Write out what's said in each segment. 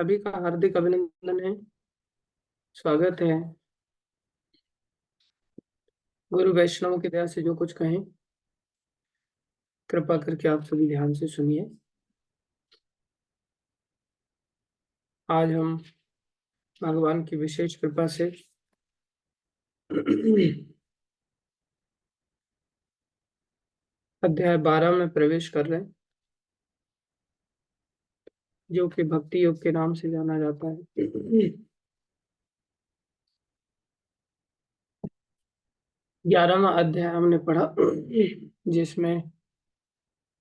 सभी का हार्दिक अभिनंदन है। स्वागत है। गुरु वैष्णव की दया से जो कुछ कहें, कृपा करके आप सभी ध्यान से सुनिए। आज हम भगवान की विशेष कृपा से अध्याय 12 में प्रवेश कर रहे हैं, जो कि भक्ति योग के नाम से जाना जाता है। 11वां अध्याय हमने पढ़ा, जिसमें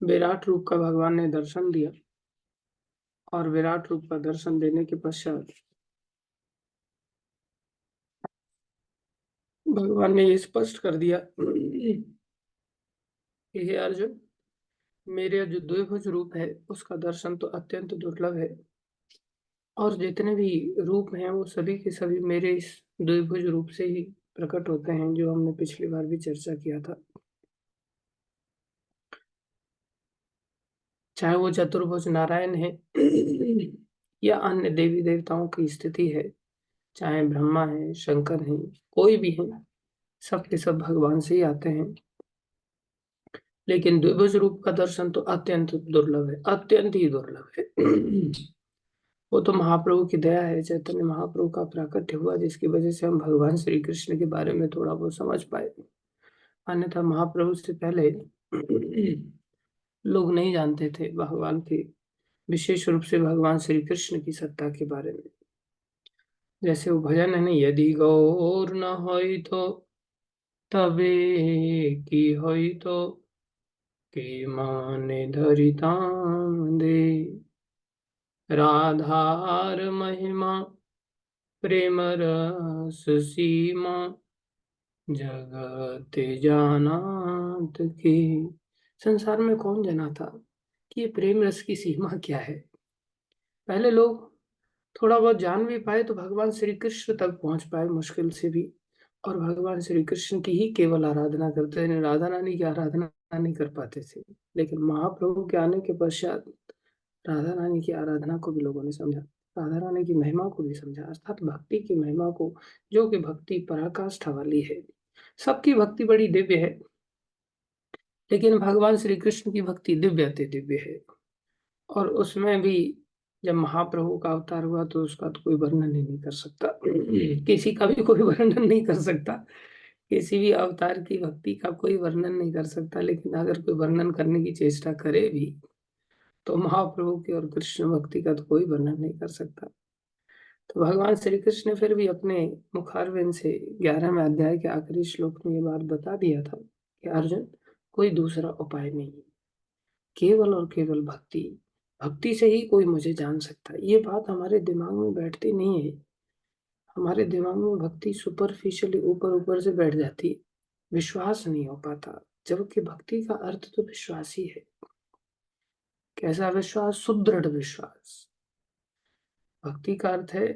विराट रूप का भगवान ने दर्शन दिया, और विराट रूप का दर्शन देने के पश्चात भगवान ने ये स्पष्ट कर दिया कि हे अर्जुन, मेरे जो द्विभुज रूप है उसका दर्शन तो अत्यंत दुर्लभ है, और जितने भी रूप हैं वो सभी के सभी मेरे इस द्विभुज रूप से ही प्रकट होते हैं, जो हमने पिछली बार भी चर्चा किया था। चाहे वो चतुर्भुज नारायण है या अन्य देवी देवताओं की स्थिति है, चाहे ब्रह्मा है, शंकर है, कोई भी है, सब के सब भगवान से ही आते हैं। लेकिन द्विभुज रूप का दर्शन तो अत्यंत दुर्लभ है, अत्यंत ही दुर्लभ है। वो तो महाप्रभु की दया है, चैतन्य महाप्रभु का प्राकट्य हुआ, जिसकी वजह से हम भगवान श्री कृष्ण के बारे में थोड़ा बहुत समझ पाए। अन्यथा महाप्रभु से पहले लोग नहीं जानते थे भगवान के, विशेष रूप से भगवान श्री कृष्ण की सत्ता के बारे में। जैसे वो भजन है ना, यदि गौर न होई तो तबे की होई तो के माने धरिताम दे, राधार महिमा प्रेम रस सीमा जगत जानात की। संसार में कौन जाना था कि ये प्रेम रस की सीमा क्या है। पहले लोग थोड़ा बहुत जान भी पाए तो भगवान श्री कृष्ण तक पहुंच पाए मुश्किल से भी, और भगवान श्री कृष्ण की ही केवल आराधना करते थे, राधा रानी की आराधना नहीं कर पाते थे। लेकिन महाप्रभु के आने के पश्चात राधा रानी की आराधना को भी लोगों ने समझा, राधा रानी की महिमा को भी समझा, अर्थात भक्ति की महिमा को, जो कि भक्ति पराकाष्ठा वाली है। सबकी भक्ति बड़ी दिव्य है, लेकिन भगवान श्री कृष्ण की भक्ति दिव्य अति दिव्य है। और उसमें भी जब महाप्रभु का अवतार हुआ तो उसका तो कोई वर्णन ही नहीं कर सकता। किसी का भी कोई वर्णन नहीं कर सकता, किसी भी अवतार की भक्ति का कोई वर्णन नहीं कर सकता। लेकिन अगर कोई वर्णन करने की चेष्टा करे भी तो महाप्रभु की और कृष्ण भक्ति का तो कोई वर्णन नहीं कर सकता। तो भगवान श्री कृष्ण ने फिर भी अपने मुखारविंद से 11वें अध्याय के आखिरी श्लोक में ये बात बता दिया था कि अर्जुन, कोई दूसरा उपाय नहीं है, केवल और केवल भक्ति, भक्ति से ही कोई मुझे जान सकता है। ये बात हमारे दिमाग में बैठती नहीं है। हमारे दिमाग में भक्ति सुपरफिशियली ऊपर ऊपर से बैठ जाती है, विश्वास नहीं हो पाता, जबकि भक्ति का अर्थ तो विश्वास ही है। कैसा विश्वास? सुदृढ़ विश्वास। भक्ति का अर्थ है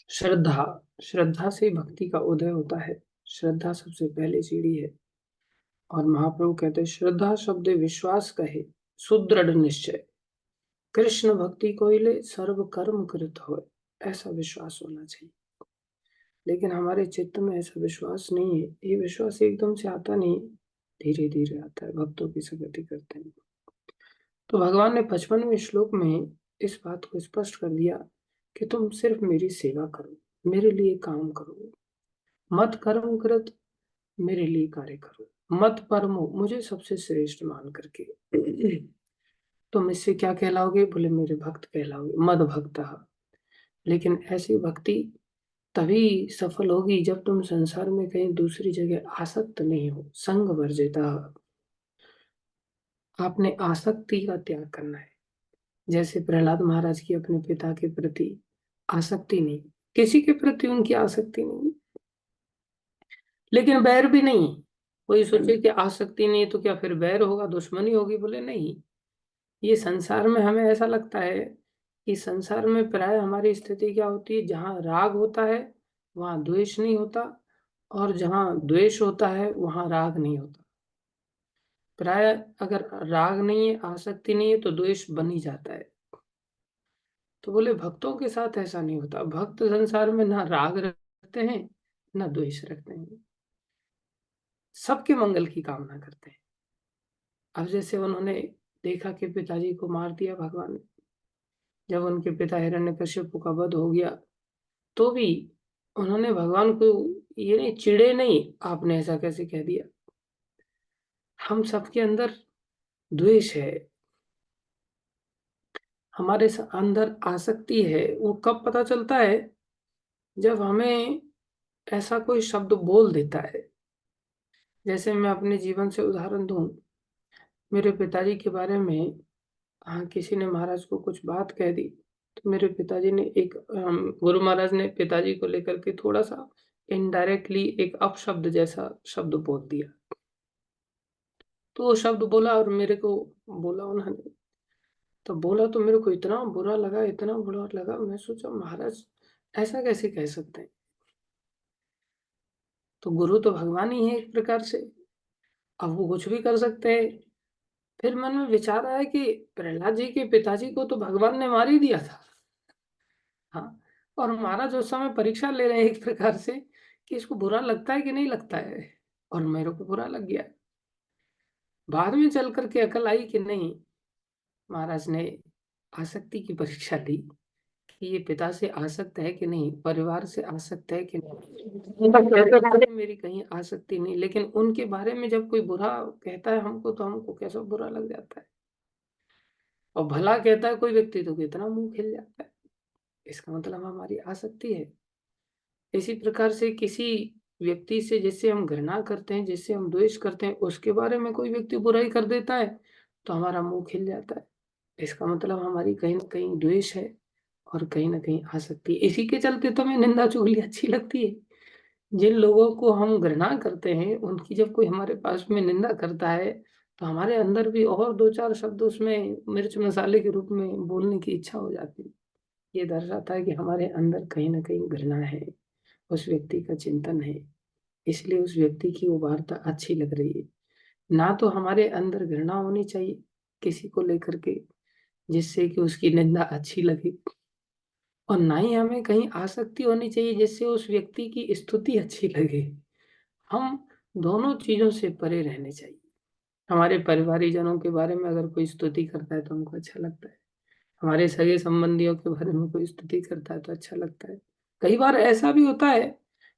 श्रद्धा। श्रद्धा से भक्ति का उदय होता है, श्रद्धा सबसे पहली सीढ़ी है। और महाप्रभु कहते हैं, श्रद्धा शब्द विश्वास कहे, सुदृढ़ निश्चय, कृष्ण भक्ति कोइले सर्व कर्म कृत हो, ऐसा विश्वास होना चाहिए। लेकिन हमारे चित्त में ऐसा विश्वास नहीं है। ये विश्वास एकदम से आता नहीं, धीरे धीरे आता है, भक्तों की संगति करते हैं। तो भगवान ने 55वें श्लोक में इस बात को स्पष्ट कर दिया कि तुम सिर्फ मेरी सेवा करो, मेरे लिए काम करो, मत कर्म कृत, मेरे लिए कार्य करो, मत परमो, मुझे सबसे श्रेष्ठ मान करके। तुम इससे क्या कहलाओगे? बोले मेरे भक्त कहलाओगे, मद भक्त। लेकिन ऐसी भक्ति तभी सफल होगी जब तुम संसार में कहीं दूसरी जगह आसक्त नहीं हो। संग वर्जिता, आपने आसक्ति का त्याग करना है। जैसे प्रहलाद महाराज की अपने पिता के प्रति आसक्ति नहीं, किसी के प्रति उनकी आसक्ति नहीं, लेकिन बैर भी नहीं। कोई सोचे कि आसक्ति नहीं तो क्या फिर बैर होगा, दुश्मनी होगी? बोले नहीं। ये संसार में हमें ऐसा लगता है कि संसार में प्राय हमारी स्थिति क्या होती है, जहाँ राग होता है वहाँ द्वेष नहीं होता, और जहाँ द्वेष होता है वहाँ राग नहीं होता। प्राय अगर राग नहीं है, आसक्ति नहीं है, तो द्वेष बन ही जाता है। तो बोले भक्तों के साथ ऐसा नहीं होता, भक्त संसार में ना राग रखते हैं ना द्वेष रखते हैं, सबके मंगल की कामना करते हैं। अब जैसे उन्होंने देखा कि पिताजी को मार दिया भगवान ने, जब उनके पिता हिरण्यकश्यप का वध हो गया तो भी उन्होंने भगवान को ये नहीं चिढ़े नहीं, आपने ऐसा कैसे कह दिया। हम सबके अंदर द्वेष है, हमारे अंदर आसक्ति है। वो कब पता चलता है, जब हमें ऐसा कोई शब्द बोल देता है। जैसे मैं अपने जीवन से उदाहरण दूं, मेरे पिताजी के बारे में हाँ किसी ने महाराज को कुछ बात कह दी, तो मेरे पिताजी ने गुरु महाराज ने पिताजी को लेकर के थोड़ा सा इनडायरेक्टली एक अपशब्द जैसा शब्द बोल दिया। तो वो शब्द बोला और मेरे को बोला उन्होंने, तो बोला तो मेरे को इतना बुरा लगा, इतना बुरा लगा। मैं सोचा महाराज ऐसा कैसे कह सकते हैं, तो गुरु तो भगवान ही है एक प्रकार से, अब वो कुछ भी कर सकते हैं। फिर मन में विचार आया कि प्रहलाद जी के पिताजी को तो भगवान ने मार ही दिया था। हाँ, और महाराज उस समय परीक्षा ले रहे हैं एक प्रकार से कि इसको बुरा लगता है कि नहीं लगता है, और मेरे को बुरा लग गया। बाद में चल करके अकल आई कि नहीं, महाराज ने आसक्ति की परीक्षा ली कि ये पिता से आसक्त है कि नहीं, परिवार से आसक्त है कि नहीं। उनका कहते कहते मेरी कहीं आसक्ति नहीं, लेकिन उनके बारे में जब कोई बुरा कहता है हमको, तो हमको कैसा बुरा लग जाता है, और भला कहता है कोई व्यक्ति तो कितना मुंह खिल जाता है। इसका मतलब हमारी आसक्ति है। इसी प्रकार से किसी व्यक्ति से जिससे हम घृणा करते हैं, जिससे हम द्वेष करते हैं, उसके बारे में कोई व्यक्ति बुराई कर देता है तो हमारा मुंह खिल जाता है। इसका मतलब हमारी कहीं ना कहीं द्वेष है और कहीं ना कहीं आसक्ति है। इसी के चलते तो हमें निंदा चुगली अच्छी लगती है। जिन लोगों को हम घृणा करते हैं, उनकी जब कोई हमारे पास में निंदा करता है तो हमारे अंदर भी और दो चार शब्द उसमें मिर्च मसाले के रूप में बोलने की इच्छा हो जाती है। ये दर्शाता है कि हमारे अंदर कहीं ना कहीं घृणा है, उस व्यक्ति का चिंतन है, इसलिए उस व्यक्ति की वो वार्ता अच्छी लग रही है। ना तो हमारे अंदर घृणा होनी चाहिए किसी को लेकर के जिससे कि उसकी निंदा अच्छी लगे, और ना ही हमें कहीं आसक्ति होनी चाहिए जिससे उस व्यक्ति की स्तुति अच्छी लगे। हम दोनों चीजों से परे रहने चाहिए। हमारे परिवारी जनों के बारे में अगर कोई स्तुति करता है तो हमको अच्छा लगता है, हमारे सगे संबंधियों के बारे में कोई स्तुति करता है तो अच्छा लगता है। कई बार ऐसा भी होता है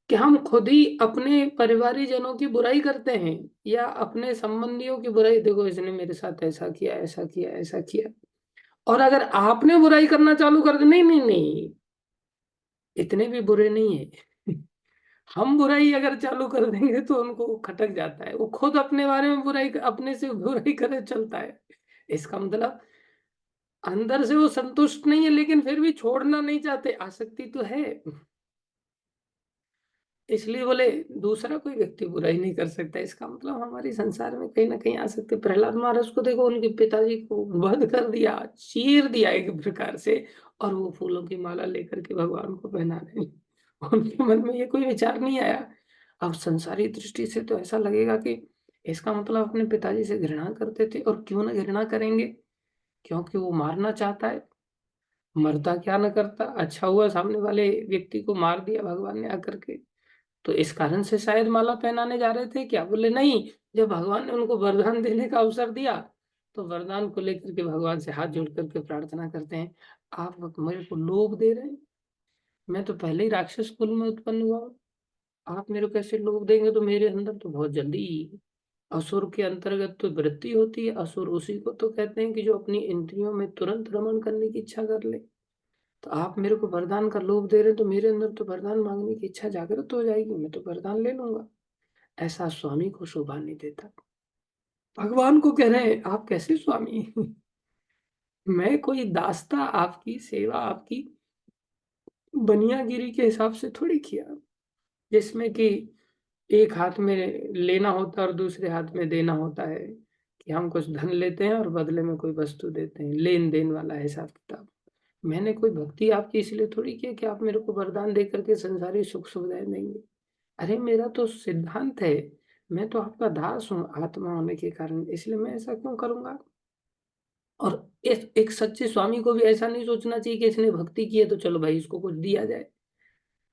कि हम खुद ही अपने परिवारी जनों की बुराई करते हैं या अपने संबंधियों की बुराई, देखो इसने मेरे साथ ऐसा किया, ऐसा किया, ऐसा किया। और अगर आपने बुराई करना चालू कर दे, नहीं नहीं नहीं, इतने भी बुरे नहीं है। हम बुराई अगर चालू कर देंगे तो उनको खटक जाता है, वो खुद अपने बारे में बुराई, अपने से बुराई करे चलता है। इसका मतलब अंदर से वो संतुष्ट नहीं है, लेकिन फिर भी छोड़ना नहीं चाहते, आसक्ति तो है। इसलिए बोले दूसरा कोई व्यक्ति बुराई नहीं कर सकता, इसका मतलब हमारे संसार में कहीं ना कहीं आसक्ति। प्रहलाद महाराज को देखो, उनके पिताजी को वध कर दिया, चीर दिया एक प्रकार से, और वो फूलों की माला लेकर के भगवान को पहना रहे हैं। उनके मन में ये कोई विचार नहीं आया। अब संसारी दृष्टि से तो ऐसा लगेगा कि इसका मतलब अपने पिताजी से घृणा करते थे, और क्यों ना घृणा करेंगे, क्योंकि वो मारना चाहता है। मरता क्या न करता, अच्छा हुआ सामने वाले व्यक्ति को मार दिया भगवान ने आकर के। तो इस कारण से शायद माला पहनाने जा रहे थे क्या, बोले नहीं। जब भगवान ने उनको वरदान देने का अवसर दिया तो वरदान को लेकर के भगवान से हाथ जोड़ करके प्रार्थना करते हैं, आप मेरे को लोभ दे रहे हैं, मैं तो पहले ही राक्षस कुल में उत्पन्न हुआ हूं, आप मेरे को कैसे लोभ देंगे। तो मेरे अंदर तो बहुत जल्दी असुर के अंतर्गत तो वृत्ति होती है। असुर उसी को तो कहते हैं कि जो अपनी इंद्रियों में तुरंत रमण करने की इच्छा कर ले। तो आप मेरे को वरदान का लोभ दे रहे हैं, तो मेरे अंदर तो वरदान मांगने की इच्छा जागृत हो जाएगी, मैं तो वरदान ले लूंगा। ऐसा स्वामी को शोभा नहीं देता। भगवान को कह रहे हैं आप कैसे स्वामी। मैं कोई दास्ता, आपकी सेवा आपकी बनियागिरी के हिसाब से थोड़ी किया, जिसमें कि एक हाथ में लेना होता है और दूसरे हाथ में देना होता है, कि हम कुछ धन लेते हैं और बदले में कोई वस्तु देते हैं, लेन देन वाला हिसाब किताब। मैंने कोई भक्ति आपकी इसलिए थोड़ी की कि आप मेरे को वरदान दे करके संसारी सुख सुविधाएं देंगे। अरे मेरा तो सिद्धांत है, मैं तो आपका दास हूँ आत्मा होने के कारण, इसलिए मैं ऐसा क्यों करूंगा। और एक सच्चे स्वामी को भी ऐसा नहीं सोचना चाहिए कि इसने भक्ति की है तो चलो भाई इसको कुछ दिया जाए।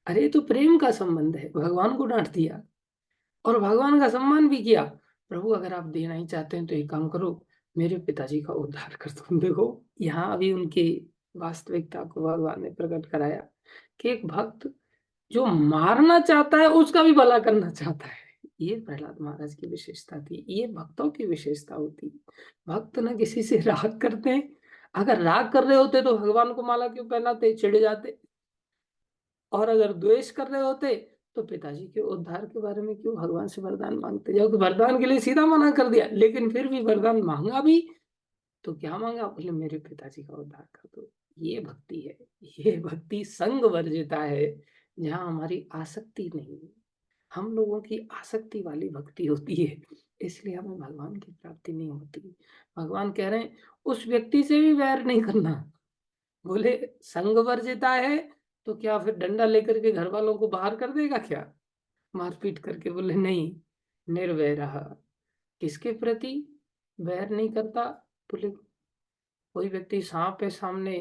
अरे ये तो प्रेम का संबंध है, भगवान को डांट दिया और भगवान का सम्मान भी किया। प्रभु अगर आप देना ही चाहते हैं तो एक काम करो, मेरे पिताजी का उद्धार कर दो। देखो यहाँ अभी उनकी वास्तविकता को भगवान ने प्रकट कराया कि एक भक्त जो मारना चाहता है उसका भी भला करना चाहता है। ये प्रहलाद महाराज की विशेषता थी, ये भक्तों की विशेषता होती। भक्त न किसी से राग करते हैं। अगर राग कर रहे होते तो भगवान को माला क्यों पहनाते, चिढ़ जाते। और अगर द्वेष कर रहे होते तो पिताजी के उद्धार के बारे में क्यों भगवान से वरदान मांगते, जबकि वरदान के लिए सीधा मना कर दिया, लेकिन फिर भी वरदान मांगा भी। तो क्या मांगा, बोले मेरे पिताजी का उद्धार कर दो। ये भक्ति है, ये भक्ति संग वर्जिता है, जहाँ हमारी आसक्ति नहीं है। हम लोगों की आसक्ति वाली भक्ति होती है, इसलिए हमें भगवान की प्राप्ति नहीं होती। भगवान कह रहे हैं उस व्यक्ति से भी वैर नहीं करना। बोले संग वर्जिता है तो क्या फिर डंडा लेकर के घर वालों को बाहर कर देगा क्या, मारपीट करके? बोले नहीं, निर्वैरः। किसके प्रति वैर नहीं करता? बोले कोई व्यक्ति सांप है सामने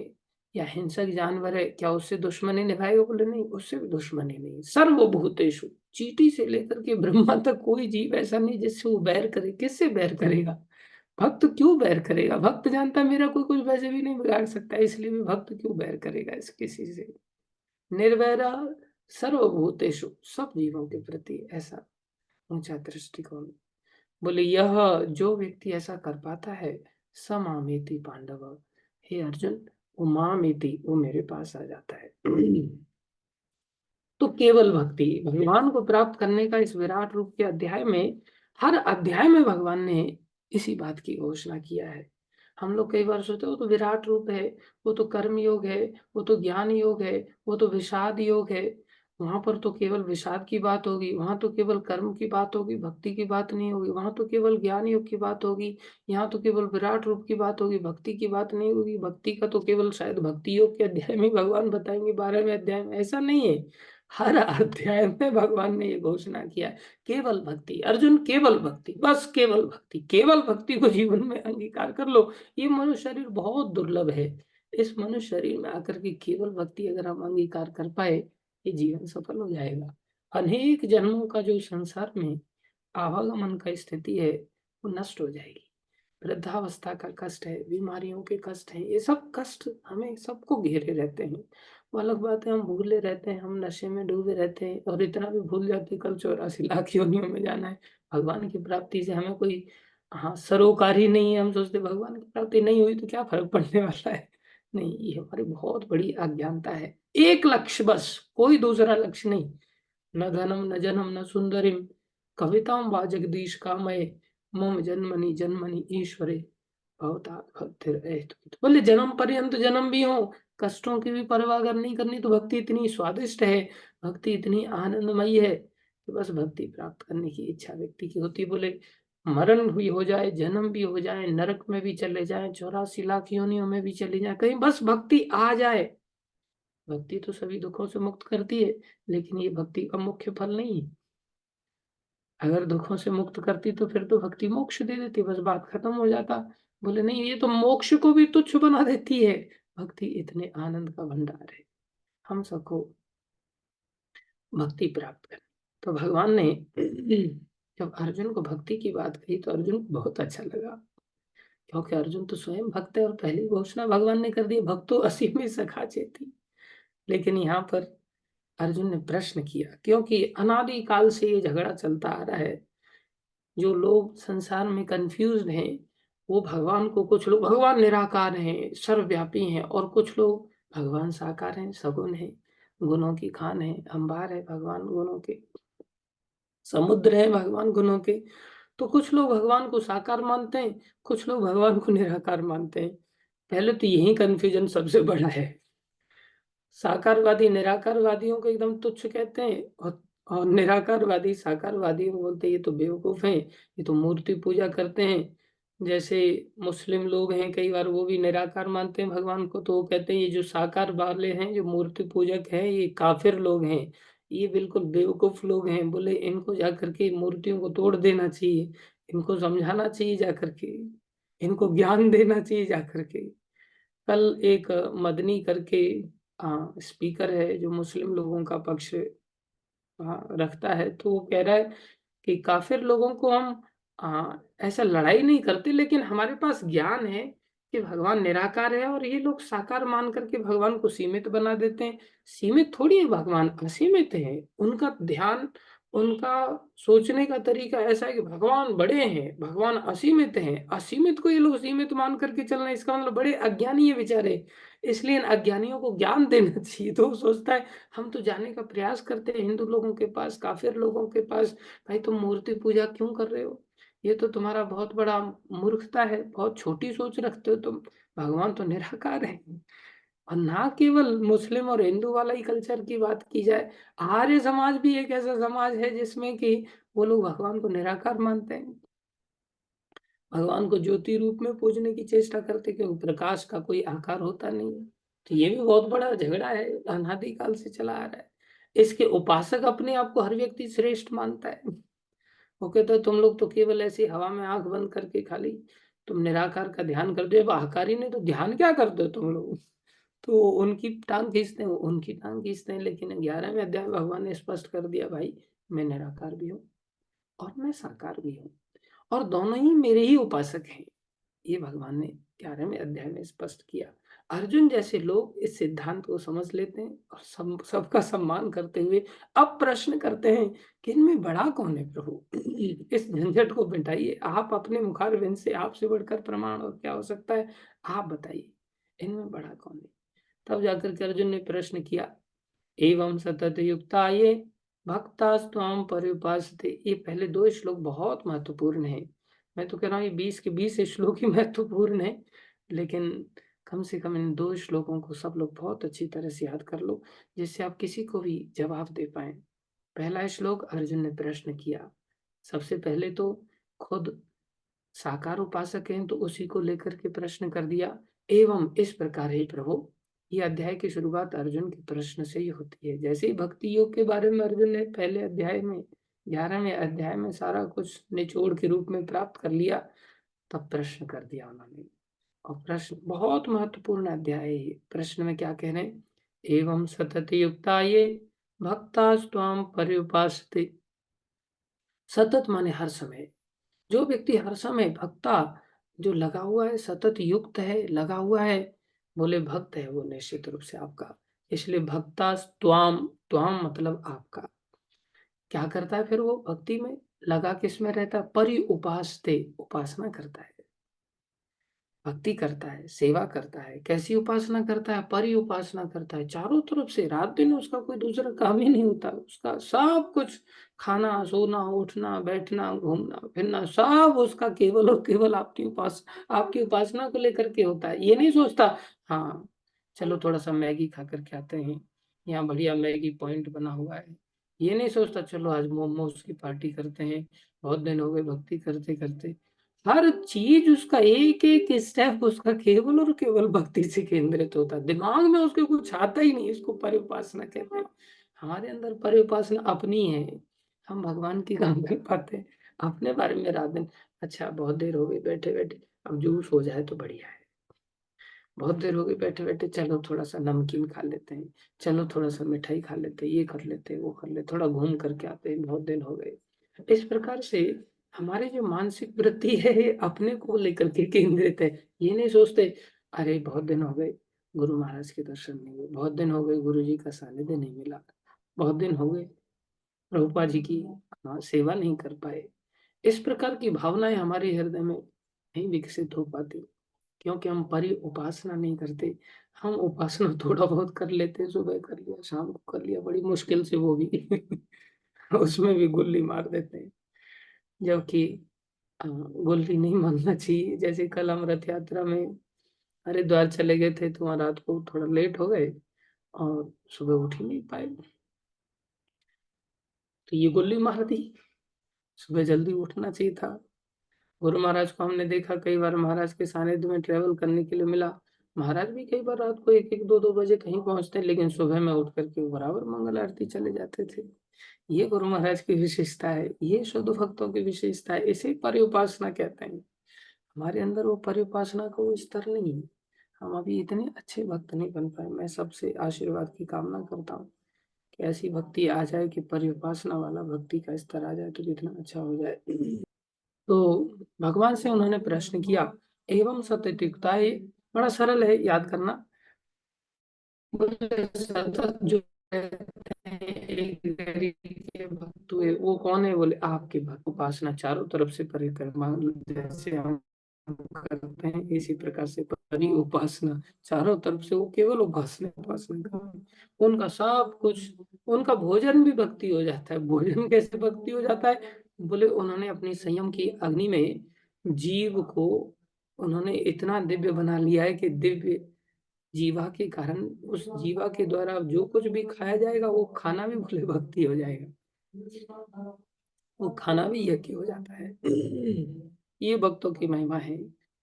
या हिंसक जानवर है, क्या उससे दुश्मनी निभाएगा? बोले नहीं, उससे भी दुश्मनी नहीं। सर्वभूतेषु, चींटी से लेकर के ब्रह्मा तक कोई जीव ऐसा नहीं जिससे वो बैर करे। किससे बैर करेगा? भक्त क्यों बैर करेगा? भक्त जानता है मेरा कोई कुछ वैसे भी नहीं बिगाड़ सकता, इसलिए भी भक्त क्यों बैर करेगा इस किसी से। निर्वैरा सर्वभूतेषु, सब जीवों के प्रति ऐसा ऊंचा दृष्टिकोण। बोले यह जो व्यक्ति ऐसा कर पाता है, स मामेति पांडव। हे अर्जुन, वो मामेति, वो मेरे पास आ जाता है। तो केवल भक्ति, भगवान को प्राप्त करने का इस विराट रूप के अध्याय में, हर अध्याय में भगवान ने इसी बात की घोषणा किया है। हम लोग कई बार सोचते वो तो विराट रूप है, वो तो कर्म योग है, वो तो ज्ञान योग है, वो तो विषाद योग है। वहां पर तो केवल विषाद की बात होगी, वहां तो केवल कर्म की बात होगी, भक्ति की बात नहीं होगी। वहां तो केवल ज्ञान योग की बात होगी, यहाँ तो केवल विराट रूप की बात होगी, भक्ति की बात नहीं होगी। भक्ति का तो केवल शायद भक्ति योग के अध्याय में भगवान बताएंगे, 12वें अध्याय में। ऐसा नहीं है, हर अध्याय में भगवान ने ये घोषणा किया है, केवल भक्ति। अर्जुन केवल भक्ति, बस केवल भक्ति, केवल भक्ति को जीवन में अंगीकार कर लो। ये मनुष्य शरीर बहुत दुर्लभ है, इस मनुष्य शरीर में आकर के केवल भक्ति अगर हम अंगीकार कर पाए, ये जीवन सफल हो जाएगा। अनेक जन्मों का जो संसार में आवागमन का स्थिति है वो नष्ट हो जाएगी। वृद्धावस्था का कष्ट है, बीमारियों के कष्ट हैं, ये सब कष्ट हमें सबको घेरे रहते हैं। वो अलग बात है, हम भूले रहते हैं, हम नशे में डूबे रहते हैं और इतना भी भूल जाते हैं कल 84 लाख योनियों में जाना है। भगवान की प्राप्ति से हमें कोई सरोकार ही नहीं है। हम सोचते भगवान की प्राप्ति नहीं हुई तो क्या फर्क पड़ने वाला है। नहीं, ये हमारी बहुत बड़ी अज्ञानता है। एक लक्ष्य बस, कोई दूसरा लक्ष्य नहीं। न धनम न जनम न सुंदरिम कविताम वा जगदीश कामये मम जन्मनि जन्मनि ईश्वरे भवता भक्तिर एतु। बोले जन्म पर्यंत जन्म भी हो, कष्टों की भी परवाह अगर नहीं करनी तो भक्ति इतनी स्वादिष्ट है, भक्ति इतनी आनंदमयी है कि बस भक्ति प्राप्त करने की इच्छा व्यक्ति की होती। बोले मरण भी हो जाए, जन्म भी हो जाए, नरक में भी चले जाए, 84 लाख योनियों में भी चले जाए, कहीं बस भक्ति आ जाए। भक्ति तो सभी दुखों से मुक्त करती है, लेकिन ये भक्ति का मुख्य फल नहीं है। अगर दुखों से मुक्त करती तो फिर तो भक्ति मोक्ष दे देती, बस बात खत्म हो जाता। बोले नहीं, ये तो मोक्ष को भी तुच्छ बना देती है। भक्ति इतने आनंद का भंडार है, हम सबको भक्ति प्राप्त कर। तो भगवान ने जब अर्जुन को भक्ति की बात कही तो अर्जुन को बहुत अच्छा लगा, क्योंकि अर्जुन तो स्वयं भक्त है और पहली घोषणा भगवान ने कर दी, भक्तो असी में सखा चेती। लेकिन यहाँ पर अर्जुन ने प्रश्न किया, क्योंकि अनादि काल से ये झगड़ा चलता आ रहा है। जो लोग संसार में कंफ्यूज्ड हैं, वो भगवान को, कुछ लोग भगवान निराकार हैं, सर्वव्यापी हैं, और कुछ लोग भगवान साकार हैं, सगुण हैं, गुणों की खान है, अंबार है भगवान गुणों के, समुद्र है भगवान गुणों के। तो कुछ लोग भगवान को साकार मानते हैं, कुछ लोग भगवान को निराकार मानते हैं। पहले तो यही कंफ्यूजन सबसे बड़ा है। साकारवादी निराकारवादियों को एकदम तुच्छ कहते हैं, और निराकारवादी साकारवादियों को बोलते हैं ये तो बेवकूफ हैं, ये तो मूर्ति पूजा करते हैं। जैसे मुस्लिम लोग हैं, कई बार वो भी निराकार मानते हैं भगवान को, तो वो कहते हैं ये जो साकार वाले हैं, जो मूर्ति पूजक हैं, ये काफिर लोग हैं, ये बिल्कुल बेवकूफ लोग हैं। बोले इनको जाकर के मूर्तियों को तोड़ देना चाहिए, इनको समझाना चाहिए जाकर के, इनको ज्ञान देना चाहिए जाकर के। कल एक मदनी करके स्पीकर है जो मुस्लिम लोगों का पक्ष रखता है, तो वो कह रहा है कि काफ़िर लोगों को हम ऐसा लड़ाई नहीं करते, लेकिन हमारे पास ज्ञान है कि भगवान निराकार है और ये लोग साकार मान करके भगवान को सीमित बना देते हैं। सीमित थोड़ी है भगवान, असीमित है। उनका ध्यान, उनका सोचने का तरीका ऐसा है कि भगवान बड़े हैं, भगवान असीमित हैं। असीमित को ये लोग सीमित मान करके चल रहे हैं, इसका मतलब बड़े अज्ञानी है बेचारे। इसलिए इन अज्ञानियों को ज्ञान देना चाहिए। तो वो सोचता है हम तो जाने का प्रयास करते हैं हिंदू लोगों के पास, काफ़िर लोगों के पास, भाई तुम मूर्ति पूजा क्यों कर रहे हो? ये तो तुम्हारा बहुत बड़ा मूर्खता है, बहुत छोटी सोच रखते हो तुम। भगवान तो निराकार है। और ना केवल मुस्लिम और हिंदू वाला ही कल्चर की बात की जाए, आर्य समाज भी एक ऐसा समाज है जिसमें कि वो लोग भगवान को निराकार मानते हैं। भगवान को ज्योति रूप में पूजने की चेष्टा करते, क्योंकि प्रकाश का कोई आकार होता नहीं है। तो ये भी बहुत बड़ा झगड़ा है, अनादि काल से चला आ रहा है। इसके उपासक अपने आप को हर व्यक्ति श्रेष्ठ मानता है। वो कहता है तुम लोग तो केवल ऐसी हवा में आंख बंद करके खाली तुम निराकार का ध्यान करते हो, अब आकारी नहीं तो ध्यान क्या करते हो तुम लोग? तो उनकी टांग खींचते हैं, वो उनकी टांग खींचते हैं। लेकिन 11वें अध्याय में भगवान ने स्पष्ट कर दिया, भाई मैं निराकार भी हूँ और मैं साकार भी हूँ, और दोनों ही मेरे ही उपासक हैं। ये भगवान ने 11वें अध्याय में स्पष्ट किया। अर्जुन जैसे लोग इस सिद्धांत को समझ लेते हैं और सबका सम्मान करते हुए अब प्रश्न करते हैं कि इनमें बड़ा कौन है प्रभु? इस झंझट को मिटाइए, आप अपने मुखारबिंद से आपसे बढ़कर प्रमाण और क्या हो सकता है, आप बताइए इनमें बड़ा कौन है? तब जाकर के अर्जुन ने प्रश्न किया, एवं सतत युक्ता ये भक्तास्त्वाम पर्युपासते। ये पहले 2 श्लोक बहुत महत्वपूर्ण है। मैं तो कह रहा हूँ ये 20 के 20 श्लोक ही महत्वपूर्ण है, लेकिन कम से कम इन 2 श्लोकों को सब लोग बहुत अच्छी तरह से याद कर लो, जिससे आप किसी को भी जवाब दे पाए। पहला श्लोक, अर्जुन ने प्रश्न किया। सबसे पहले तो खुद साकार उपासक हैं, तो उसी को लेकर के प्रश्न कर दिया, एवं इस प्रकार ही प्रभु। ये अध्याय की शुरुआत अर्जुन के प्रश्न से ही होती है। जैसे ही भक्ति योग के बारे में अर्जुन ने पहले अध्याय में, 11वें अध्याय में सारा कुछ निचोड़ के रूप में प्राप्त कर लिया, तब प्रश्न कर दिया उन्होंने। और प्रश्न बहुत महत्वपूर्ण अध्याय है ये। प्रश्न में क्या कह रहे हैं, एवं सतत युक्ता ये भक्तास्त्वाम पर्युपासते। सतत माने हर समय, जो व्यक्ति हर समय भक्ता, जो लगा हुआ है, सतत युक्त है, लगा हुआ है, बोले भक्त है वो निश्चित रूप से आपका। इसलिए भक्ता त्वाम, त्वाम मतलब आपका। क्या करता है फिर वो भक्ति में, लगा किस में रहता है, परि उपासते, उपासना करता है, भक्ति करता है, सेवा करता है। कैसी उपासना करता है, परि उपासना करता है, चारों तरफ से। रात दिन उसका कोई दूसरा काम ही नहीं होता, उसका सब कुछ, खाना, सोना, उठना, बैठना, घूमना फिरना, सब उसका केवल और केवल आपकी उपासना को लेकर के होता है। ये नहीं सोचता हाँ चलो थोड़ा सा मैगी खा करके आते हैं, यहाँ बढ़िया मैगी पॉइंट बना हुआ है। ये नहीं सोचता चलो आज मोमोज की पार्टी करते हैं, बहुत दिन हो गए भक्ति करते करते। हर चीज उसका एक एक स्टेप उसका केवल और केवल भक्ति से केंद्रित होता है। दिमाग में उसके कुछ आता ही नहीं। इसको परिउपासना कहते हैं। हमारे अंदर परिउपासना अपनी है, हम भगवान की काम कर पाते हैं अपने बारे में रात दिन। अच्छा बहुत देर हो गई बैठे बैठे, अब जूस हो जाए तो बढ़िया है। बहुत देर हो गई बैठे बैठे, चलो थोड़ा सा नमकीन खा लेते हैं, चलो थोड़ा सा मिठाई खा लेते हैं, ये कर लेते हैं, वो कर लेते, थोड़ा घूम करके आते हैं, बहुत दिन हो गए। इस प्रकार से हमारी जो मानसिक वृत्ति है ये अपने को लेकर के केंद्रित है। ये नहीं सोचते अरे बहुत दिन हो गए गुरु महाराज के दर्शन नहीं हुए, बहुत दिन हो गए गुरु जी का सानिध्य नहीं मिला, बहुत दिन हो गए प्रभुपा जी की सेवा नहीं कर पाए। इस प्रकार की भावनाएं हमारे हृदय में नहीं विकसित हो पाती, क्योंकि हम परि उपासना नहीं करते। हम उपासना थोड़ा बहुत कर लेते, सुबह कर लिया, शाम को कर लिया, बड़ी मुश्किल से वो भी उसमें भी गुल्ली मार देते हैं। जबकि गुल्ली नहीं मारना चाहिए। जैसे कल हम रथ यात्रा में हरिद्वार चले गए थे, तो वहाँ रात को थोड़ा लेट हो गए और सुबह उठ ही नहीं पाए, तो ये गुल्ली मार दी। सुबह जल्दी उठना चाहिए था। गुरु महाराज को हमने देखा कई बार महाराज के सानिध्य में ट्रेवल करने के लिए मिला। महाराज भी कई बार रात को 1-1, 2-2 बजे कहीं पहुंचते, लेकिन सुबह में उठ करके बराबर मंगल आरती चले जाते थे। ये गुरु महाराज की विशेषता है, ये शुद्ध भक्तों की विशेषता है, इसे परिउपासना कहते हैं। हमारे अंदर वो पर्युपासना का वो स्तर नहीं है। हम अभी इतने अच्छे भक्त नहीं बन पाए। मैं सबसे आशीर्वाद की कामना करता हूँ कि ऐसी भक्ति आ जाए कि पर्युपासना वाला भक्ति का स्तर आ जाए तो कितना अच्छा हो जाए। तो भगवान से उन्होंने प्रश्न किया, एवं सतत ये बड़ा सरल है याद करना। बोले सतत जो रहते हैं एक गरीब के भक्त हुए वो कौन है? बोले आपके भक्त। उपासना चारों तरफ से परिक्रमा जैसे हम करते हैं इसी प्रकार से परि उपासना चारों तरफ से वो केवल उपासना उपासना करते हैं। उनका सब कुछ, उनका भोजन भी भक्ति हो जाता है। भोजन कैसे भक्ति हो जाता है? बोले उन्होंने अपनी संयम की अग्नि में जीव को उन्होंने इतना दिव्य बना लिया है कि दिव्य जीवा के कारण उस जीवा के द्वारा जो कुछ भी खाया जाएगा वो खाना भी बोले भक्ति हो जाएगा। वो खाना भी यज्ञ हो जाता है। ये भक्तों की महिमा है।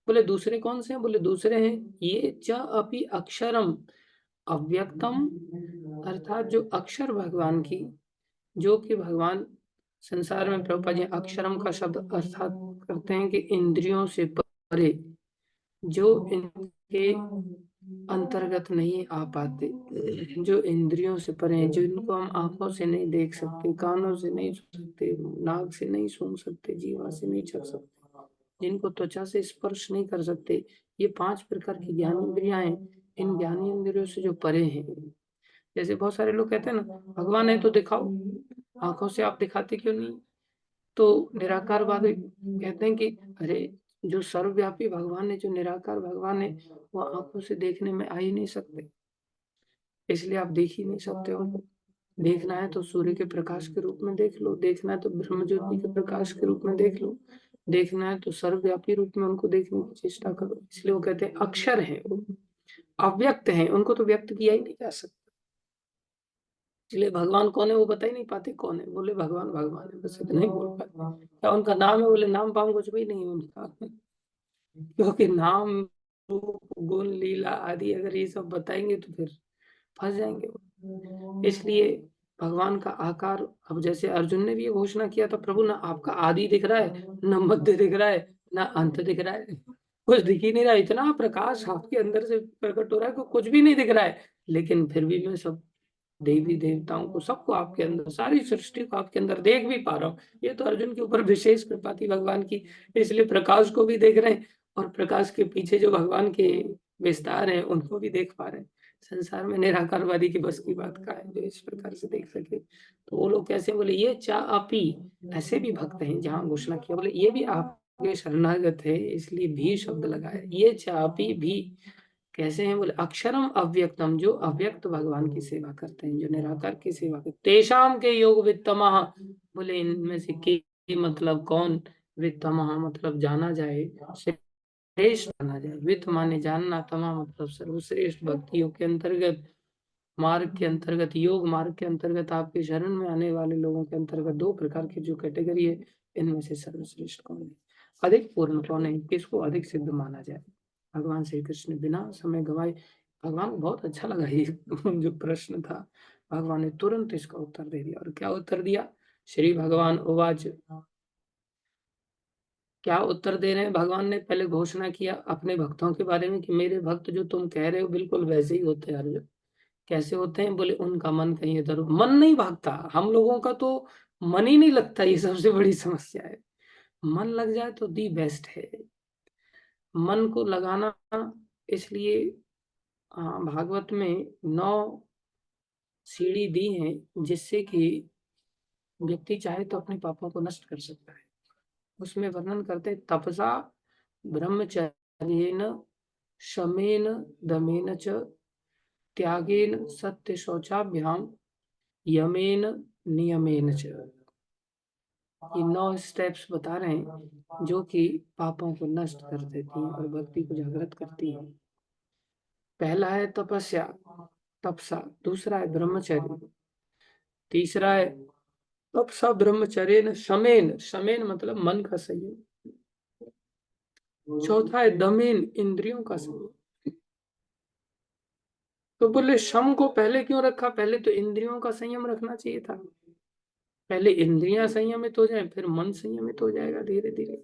बोले दूसरे कौन से हैं? बोले दूसरे हैं ये च अपि अक्षरम अव्यक्तम, अर्थात जो अक्षर भगवान की, जो कि भगवान संसार में प्रभुपाद जी अक्षरम का शब्द अर्थात करते हैं कि इंद्रियों से परे, जो इनके अंतर्गत नहीं आ पाते, जो इंद्रियों से परे हैं, जिनको हम आंखों से नहीं देख सकते, कानों से नहीं सुन सकते, नाक से नहीं सूंघ सकते, जीवा से नहीं चख सकते, जिनको त्वचा से स्पर्श नहीं कर सकते। ये 5 प्रकार की ज्ञान इंद्रियां हैं। इन ज्ञान इंद्रियों से जो परे हैं, जैसे बहुत सारे लोग कहते हैं ना भगवान है तो दिखाओ, आंखों से आप दिखाते क्यों नहीं? तो निराकारवादी कहते हैं कि अरे जो सर्वव्यापी भगवान है, जो निराकार भगवान है, वो आंखों से देखने में आ ही नहीं सकते, इसलिए आप देख ही नहीं सकते उनको। देखना है तो सूर्य के प्रकाश के रूप में देख लो, देखना है तो ब्रह्म ज्योति के प्रकाश के रूप में देख लो, देखना है तो सर्वव्यापी रूप में उनको देखने की चेष्टा करो। इसलिए वो कहते हैं अक्षर है, वो अव्यक्त है, उनको तो व्यक्त किया ही नहीं जा सकता। इसलिए भगवान कौन है वो बता ही नहीं पाते कौन है। बोले भगवान भगवान है, बस इतना ही बोल पाते। क्या उनका नाम है? बोले नाम पाम कुछ भी नहीं है उनका। क्योंकि नाम रूप गुण लीला आदि अगर ये सब बताएंगे तो फिर फंस जाएंगे वो। इसलिए भगवान का आकार, अब जैसे अर्जुन ने भी ये घोषणा किया था, प्रभु ना आपका आदि दिख रहा है, ना मध्य दिख रहा है, ना अंत दिख रहा है, कुछ दिख ही नहीं रहा है। इतना प्रकाश आपके अंदर से प्रकट हो रहा है कि कुछ भी नहीं दिख रहा है, लेकिन फिर भी मैं सब देवी देवताओं को, सबको आपके अंदर, सारी सृष्टि को आपके अंदर देख भी पा रहा हूँ। ये तो अर्जुन के ऊपर विशेष कृपा थी भगवान की। इसलिए प्रकाश को भी देख रहे हैं और प्रकाश के पीछे जो भगवान के विस्तार हैं उनको भी देख पा रहे हैं। संसार में निराकारवादी की बस की बात का है जो इस प्रकार से देख सके। तो वो लोग कैसे? बोले ये चा आपी, ऐसे भी भक्त हैं जहाँ घोषणा किया, बोले ये भी आपके शरणागत है, इसलिए भी शब्द लगाया। ये चा आपी भी कैसे हैं? बोले अक्षरम अव्यक्तम, जो अव्यक्त भगवान की सेवा करते हैं, जो निराकार की सेवा करते हैं, तेषाम के योग वित्तमः, बोले इनमें से के मतलब कौन? वित्तमः मतलब जाना जाए, श्रेष्ठ माना जाए। वित्त माने जानना, तमा मतलब सर्वश्रेष्ठ, भक्तियों के अंतर्गत, मार्ग के अंतर्गत, योग मार्ग के अंतर्गत, आपके शरण में आने वाले लोगों के अंतर्गत 2 प्रकार की जो कैटेगरी है, इनमें से सर्वश्रेष्ठ कौन है, अधिक पूर्ण कौन है, किसको अधिक सिद्ध माना जाए? भगवान श्री कृष्ण बिना समय गवाए, भगवान को बहुत अच्छा लगा ये जो प्रश्न था, भगवान ने तुरंत इसका उत्तर दे दिया। और क्या उत्तर दिया? श्री भगवान उवाच, क्या उत्तर दे रहे हैं भगवान ने? पहले घोषणा किया अपने भक्तों के बारे में कि मेरे भक्त जो तुम कह रहे हो बिल्कुल वैसे ही होते हैं अर्जुन। कैसे होते हैं? बोले उनका मन कहीं इधर, मन नहीं भागता। हम लोगों का तो मन ही नहीं लगता, ये सबसे बड़ी समस्या है। मन लग जाए तो दी बेस्ट है। मन को लगाना, इसलिए भागवत में 9 सीढ़ी दी हैं जिससे कि व्यक्ति चाहे तो अपने पापों को नष्ट कर सकता है। उसमें वर्णन करते तपसा ब्रह्मचर्येण शमेन दमेन च त्यागेन सत्य शौचाभ्याम यमेन नियमेन च। ये 9 स्टेप्स बता रहे हैं जो कि पापों को नष्ट कर देती हैं और भक्ति को जागृत करती हैं। पहला है तपस्या, तपसा। दूसरा है ब्रह्मचर्य। तीसरा है तपसा ब्रह्मचर्य न शमेन, शमेन मतलब मन का संयम। चौथा है दमेन, इंद्रियों का संयम। तो बोले शम को पहले क्यों रखा? पहले तो इंद्रियों का संयम रखना चाहिए था। पहले इंद्रियां संयमित हो जाए फिर मन संयमित हो जाएगा धीरे धीरे।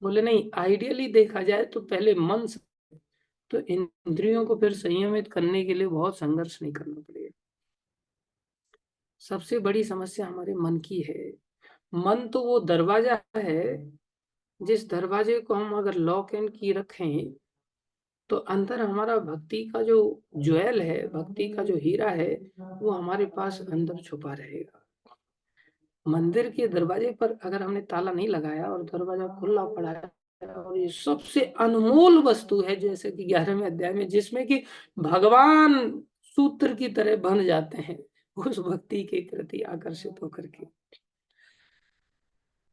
बोले नहीं, आइडियली देखा जाए तो पहले मन से, तो इंद्रियों को फिर संयमित करने के लिए बहुत संघर्ष नहीं करना पड़ेगा। सबसे बड़ी समस्या हमारे मन की है। मन तो वो दरवाजा है, जिस दरवाजे को हम अगर लॉक एंड की रखें तो अंदर हमारा भक्ति का जो ज्वेल है, भक्ति का जो हीरा है, वो हमारे पास अंदर छुपा रहेगा। मंदिर के दरवाजे पर अगर हमने ताला नहीं लगाया और दरवाजा खुला पड़ा है, और ये सबसे अनमोल वस्तु है, जैसे कि 11वें अध्याय में, जिसमें कि भगवान सूत्र की तरह बन जाते हैं उस भक्ति के प्रति आकर्षित होकर के।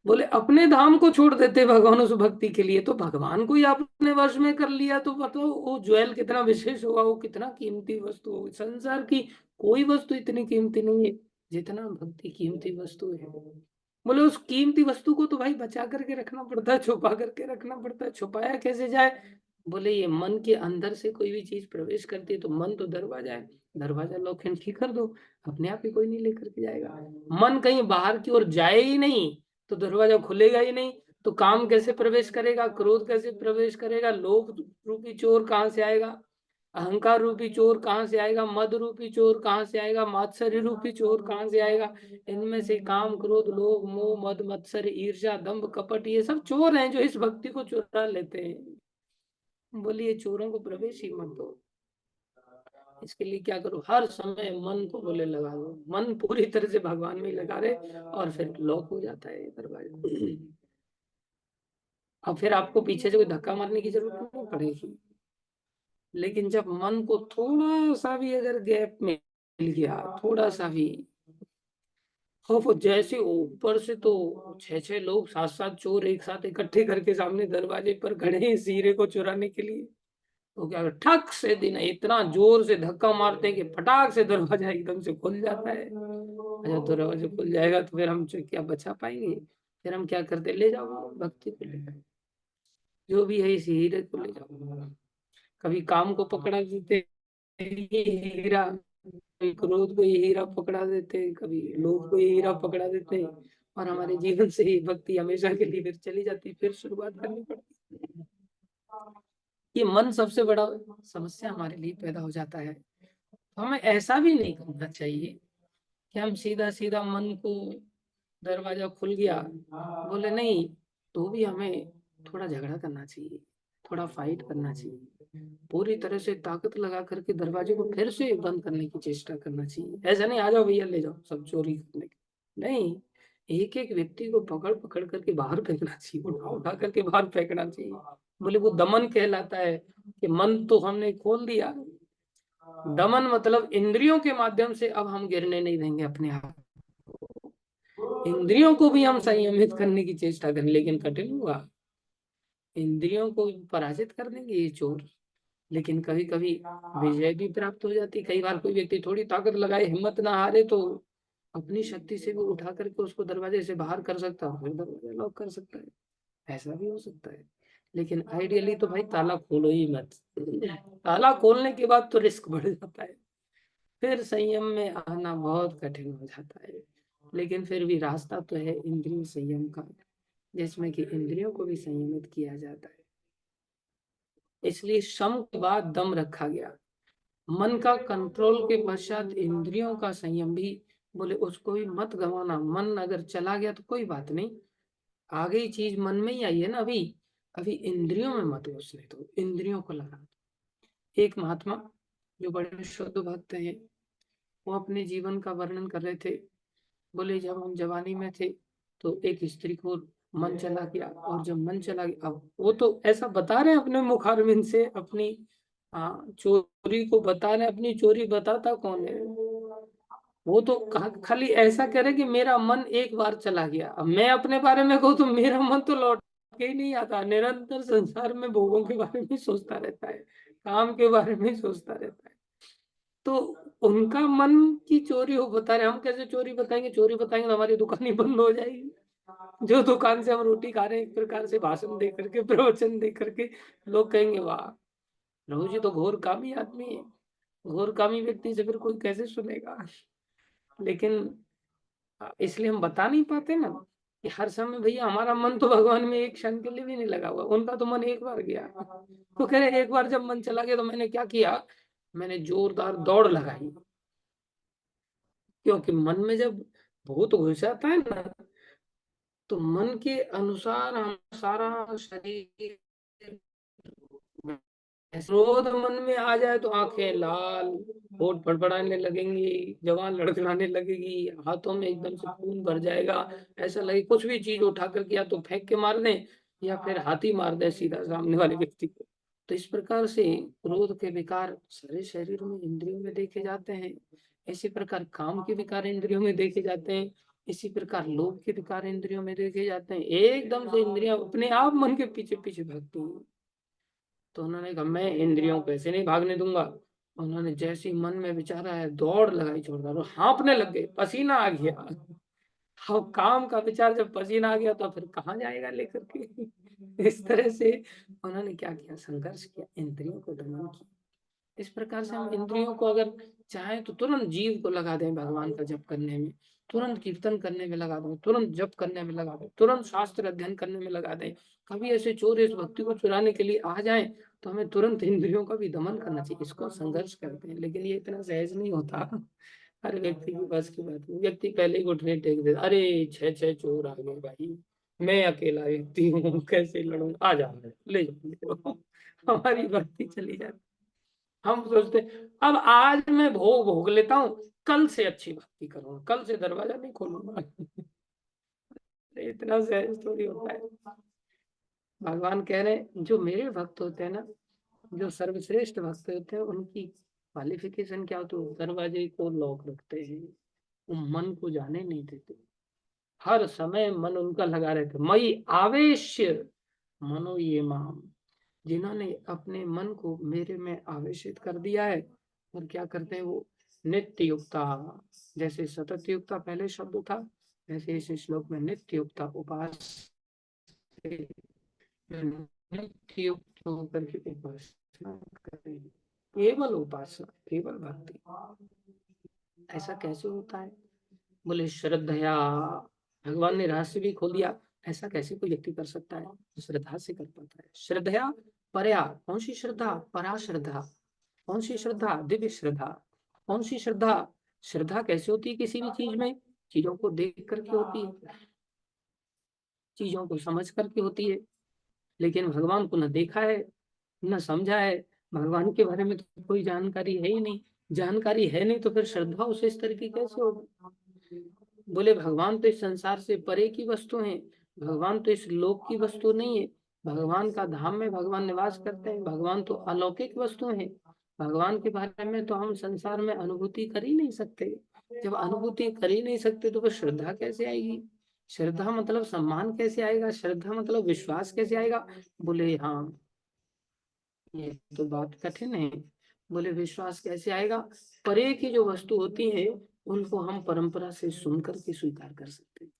बोले अपने धाम को छोड़ देते भगवान उस भक्ति के लिए, तो भगवान को ही आपने वश में कर लिया, तो बताओ वो ज्वेल कितना विशेष होगा, वो कितना कीमती वस्तु होगी। संसार की कोई वस्तु इतनी कीमती नहीं है जितना भक्ति कीमती वस्तु है। बोले उस कीमती वस्तु को तो भाई बचा करके रखना पड़ता है, छुपा करके रखना पड़ता है। छुपाया कैसे जाए? बोले ये मन के अंदर से कोई भी चीज प्रवेश करती है तो मन तो दरवाजा है, दरवाजा लॉक एंड की कर दो, अपने आप ही कोई नहीं लेकर के जाएगा। मन कहीं बाहर की ओर जाए ही नहीं तो दरवाजा खुलेगा ही नहीं, तो काम कैसे प्रवेश करेगा, क्रोध कैसे प्रवेश करेगा, लोभ रूपी चोर कहाँ से आएगा, अहंकार रूपी चोर कहाँ से आएगा, मद रूपी चोर कहाँ से आएगा, मात्सर्य रूपी चोर कहाँ से आएगा। इनमें से काम, क्रोध, लोभ, मोह, मद, मत्सर्य, ईर्ष्या, दंभ, कपट, ये सब चोर हैं जो इस भक्ति को चुरा लेते हैं। बोलिए चोरों को प्रवेश ही मत दो। इसके लिए क्या करो, हर समय मन को बोले लगा दो, मन पूरी तरह से भगवान में लगा दे और फिर लॉक हो जाता है दरवाजा। अब फिर आपको पीछे से कोई धक्का मारने की जरूरत नहीं पड़ेगी। लेकिन जब मन को थोड़ा सा भी अगर गैप मिल गया, थोड़ा सा भी, हो वो जैसे ऊपर से तो 6-6 लोग, 7-7 चोर एक साथ इकट्ठे करके सामने दरवाजे पर खड़े हैं इस हीरे को चुराने के लिए, तो क्या ठक से दिन इतना जोर से धक्का मारते हैं कि फटाक से दरवाजा एकदम से खुल जाता है। अच्छा दरवाजा खुल जाएगा तो फिर हम क्या बचा पाएंगे? फिर हम क्या करते, ले जाओ भक्ति को, ले जाओ जो भी है इस हीरे को ले जाओ। कभी काम को पकड़ा देते ये हीरा, कभी क्रोध को ये हीरा पकड़ा देते हैं, कभी लोभ को ये हीरा पकड़ा देते हैं, और हमारे जीवन से ही भक्ति हमेशा के लिए फिर चली जाती, फिर शुरुआत करनी पड़ती है। ये मन सबसे बड़ा समस्या हमारे लिए पैदा हो जाता है। तो हमें ऐसा भी नहीं करना चाहिए कि हम सीधा सीधा मन को, दरवाजा खुल गया, बोले नहीं, तो भी हमें थोड़ा झगड़ा करना चाहिए, थोड़ा फाइट करना चाहिए, पूरी तरह से ताकत लगा करके दरवाजे को फिर से बंद करने की चेष्टा करना चाहिए। ऐसा नहीं आ जाओ भैया ले जाओ सब चोरी करने के, नहीं, एक एक व्यक्ति को पकड़ पकड़ करके बाहर फेंकना चाहिए, उठा उठा करके बाहर फेंकना चाहिए। बोले वो दमन कहलाता है कि मन तो हमने खोल दिया, दमन मतलब इंद्रियों के माध्यम से अब हम गिरने नहीं देंगे अपने आप को। इंद्रियों को भी हम संयमित करने की चेष्टा करें, लेकिन कठिन होगा। इंद्रियों को पराजित कर देंगे ये चोर, लेकिन कभी कभी विजय भी प्राप्त हो जाती है। कई बार कोई व्यक्ति थोड़ी ताकत लगाए, हिम्मत ना हारे, तो अपनी शक्ति से भी उठा करके उसको दरवाजे से बाहर कर सकता है, फिर दरवाजा लॉक कर सकता है। ऐसा भी हो सकता है। लेकिन आइडियली तो भाई ताला खोलो ही मत। ताला खोलने के बाद तो रिस्क बढ़ जाता है, फिर संयम में आना बहुत कठिन हो जाता है। लेकिन फिर भी रास्ता तो है इंद्रिय संयम का, जिसमें कि इंद्रियों को भी संयमित किया जाता है। इसलिए शम के बाद दम रखा गया, मन का कंट्रोल के पश्चात इंद्रियों का संयम भी। बोले उसको भी मत गंवाना, मन अगर चला गया तो कोई बात नहीं, आ गई चीज मन में ही आई है ना, अभी अभी इंद्रियों में मत घुसने दो, इंद्रियों को लगा दो। एक महात्मा जो बड़े शुद्ध भक्त हैं, वो अपने जीवन का वर्णन कर रहे थे। बोले जब हम जवानी में थे तो एक स्त्री को मन चला गया, और जब मन चला गया, अब वो तो ऐसा बता रहे हैं अपने मुखारविंद से, अपनी चोरी को बता रहे हैं। अपनी चोरी बताता कौन है? वो तो खाली ऐसा करे कि मेरा मन एक बार चला गया। अब मैं अपने बारे में कहूँ तो मेरा मन तो लौट के ही नहीं आता, निरंतर संसार में भोगों के बारे में सोचता रहता है, काम के बारे में सोचता रहता है। तो उनका मन की चोरी हो बता रहे, हम कैसे चोरी बताएंगे? चोरी बताएंगे तो हमारी दुकान ही बंद हो जाएगी। जो दुकान से हम रोटी खा रहे हैं, एक प्रकार से भाषण दे करके, प्रवचन दे करके, लोग कहेंगे वाह, प्रभु जी तो घोर कामी आदमी है। घोर कामी व्यक्ति से फिर कोई कैसे सुनेगा? लेकिन इसलिए हम बता नहीं पाते ना, कि हर समय भैया हमारा मन तो भगवान में एक क्षण के लिए भी नहीं लगा हुआ, उनका तो मन एक बार गया। तो कह रहे एक बार जब मन चला गया तो मैंने क्या किया, मैंने जोरदार दौड़ लगाई, क्योंकि मन में जब भूत घुस जाता है ना, तो मन के अनुसार हम सारा शरीर, क्रोध मन में आ जाए तो आंखें लाल, होठ फड़फड़ाने लगेंगी, जवान लड़खड़ाने लगेगी, हाथों में एकदम से खून भर जाएगा, ऐसा लगे कुछ भी चीज उठा करके या तो फेंक के मार दें या फिर हाथी मार दे सीधा सामने वाले व्यक्ति को। तो इस प्रकार से क्रोध के विकार सारे शरीर में इंद्रियों में देखे जाते हैं। इसी प्रकार काम के विकार इंद्रियों में देखे जाते हैं। इसी प्रकार लोभ के विकार इंद्रियों में देखे जाते हैं। एकदम से इंद्रियां अपने आप मन के पीछे पीछे भागती हैं। तो उन्होंने कहा मैं इंद्रियों को ऐसे नहीं भागने दूंगा। उन्होंने जैसे ही मन में विचारा है, दौड़ लगाई जोरदार, और हाँफने लग गए, पसीना आ गया। अब काम का विचार जब पसीना आ गया तो फिर कहाँ जाएगा लेकर के। इस तरह से उन्होंने क्या किया, संघर्ष किया, इंद्रियों को दमन किया। इस प्रकार से हम इंद्रियों को अगर चाहें तो तुरंत जीव को लगा दें भगवान का जप करने में, तुरंत कीर्तन करने में लगा दें, तुरंत जप करने में लगा दें, तुरंत शास्त्र अध्ययन करने में लगा दें। कभी ऐसे चोर इस भक्ति को चुराने के लिए आ जाएं तो हमें तुरंत इंद्रियों का भी दमन करना चाहिए। इसको संघर्ष करते हैं, लेकिन ये इतना सहज नहीं होता। हर व्यक्ति की बस की बात नहीं। व्यक्ति पहले ही घुटने टेक देता, अरे छह छह चोर आ गए भाई, मैं अकेला व्यक्ति हूँ, कैसे लड़ूं, आ जाओ ले जाओ। हमारी भक्ति चली जाती। हम सोचते अब आज मैं भोग भोग लेता हूँ, कल से अच्छी भक्ति करूंगा, कल से दरवाजा नहीं खोलूंगा। इतना सहज थोड़ी होता है। भगवान कह रहे हैं जो मेरे भक्त होते हैं ना, जो सर्वश्रेष्ठ भक्त होते हैं, उनकी क्वालिफिकेशन क्या होती है, दरवाजे को लॉक रखते हैं, वो मन को जाने नहीं देते, हर समय मन उनका लगा रहता है। मई आवेश्य मनो ये माम, जिन्होंने अपने मन को मेरे में आवेशित कर दिया है, और क्या करते हैं वो, नित्य युक्ता, जैसे सतत युक्ता पहले शब्द था, वैसे इस श्लोक में नित्य युक्ता, उपास नित्य युक्त होकर के उपासना करें, केवल उपासना, केवल भक्ति। ऐसा कैसे होता है, बोले श्रद्धया, भगवान ने रहस्य भी खोल दिया। ऐसा कैसे कोई व्यक्ति कर सकता है, श्रद्धा से कर पाता है। श्रद्धया परया, कौन सी श्रद्धा, परा श्रद्धा, कौन सी श्रद्धा, दिव्य श्रद्धा। कौन सी श्रद्धा, श्रद्धा कैसे होती है किसी भी चीज में, चीजों को देख करके होती है, चीजों को समझ करके होती है। लेकिन भगवान को न देखा है, न समझा है, भगवान के बारे में तो कोई जानकारी है ही नहीं। जानकारी है नहीं तो फिर श्रद्धा उसे इस तरह की कैसे होगी। बोले भगवान तो इस संसार से परे की वस्तु है, भगवान तो इस लोक की वस्तु नहीं है। भगवान का धाम में भगवान निवास करते हैं, भगवान तो अलौकिक वस्तु है। भगवान के बारे में तो हम संसार में अनुभूति कर ही नहीं सकते। जब अनुभूति कर ही नहीं सकते तो फिर श्रद्धा कैसे आएगी। श्रद्धा मतलब सम्मान कैसे आएगा, श्रद्धा मतलब विश्वास कैसे आएगा। बोले हाँ, ये तो बात कठिन है। बोले विश्वास कैसे आएगा, परे की जो वस्तु होती है उनको हम परंपरा से सुन करके स्वीकार कर सकते हैं।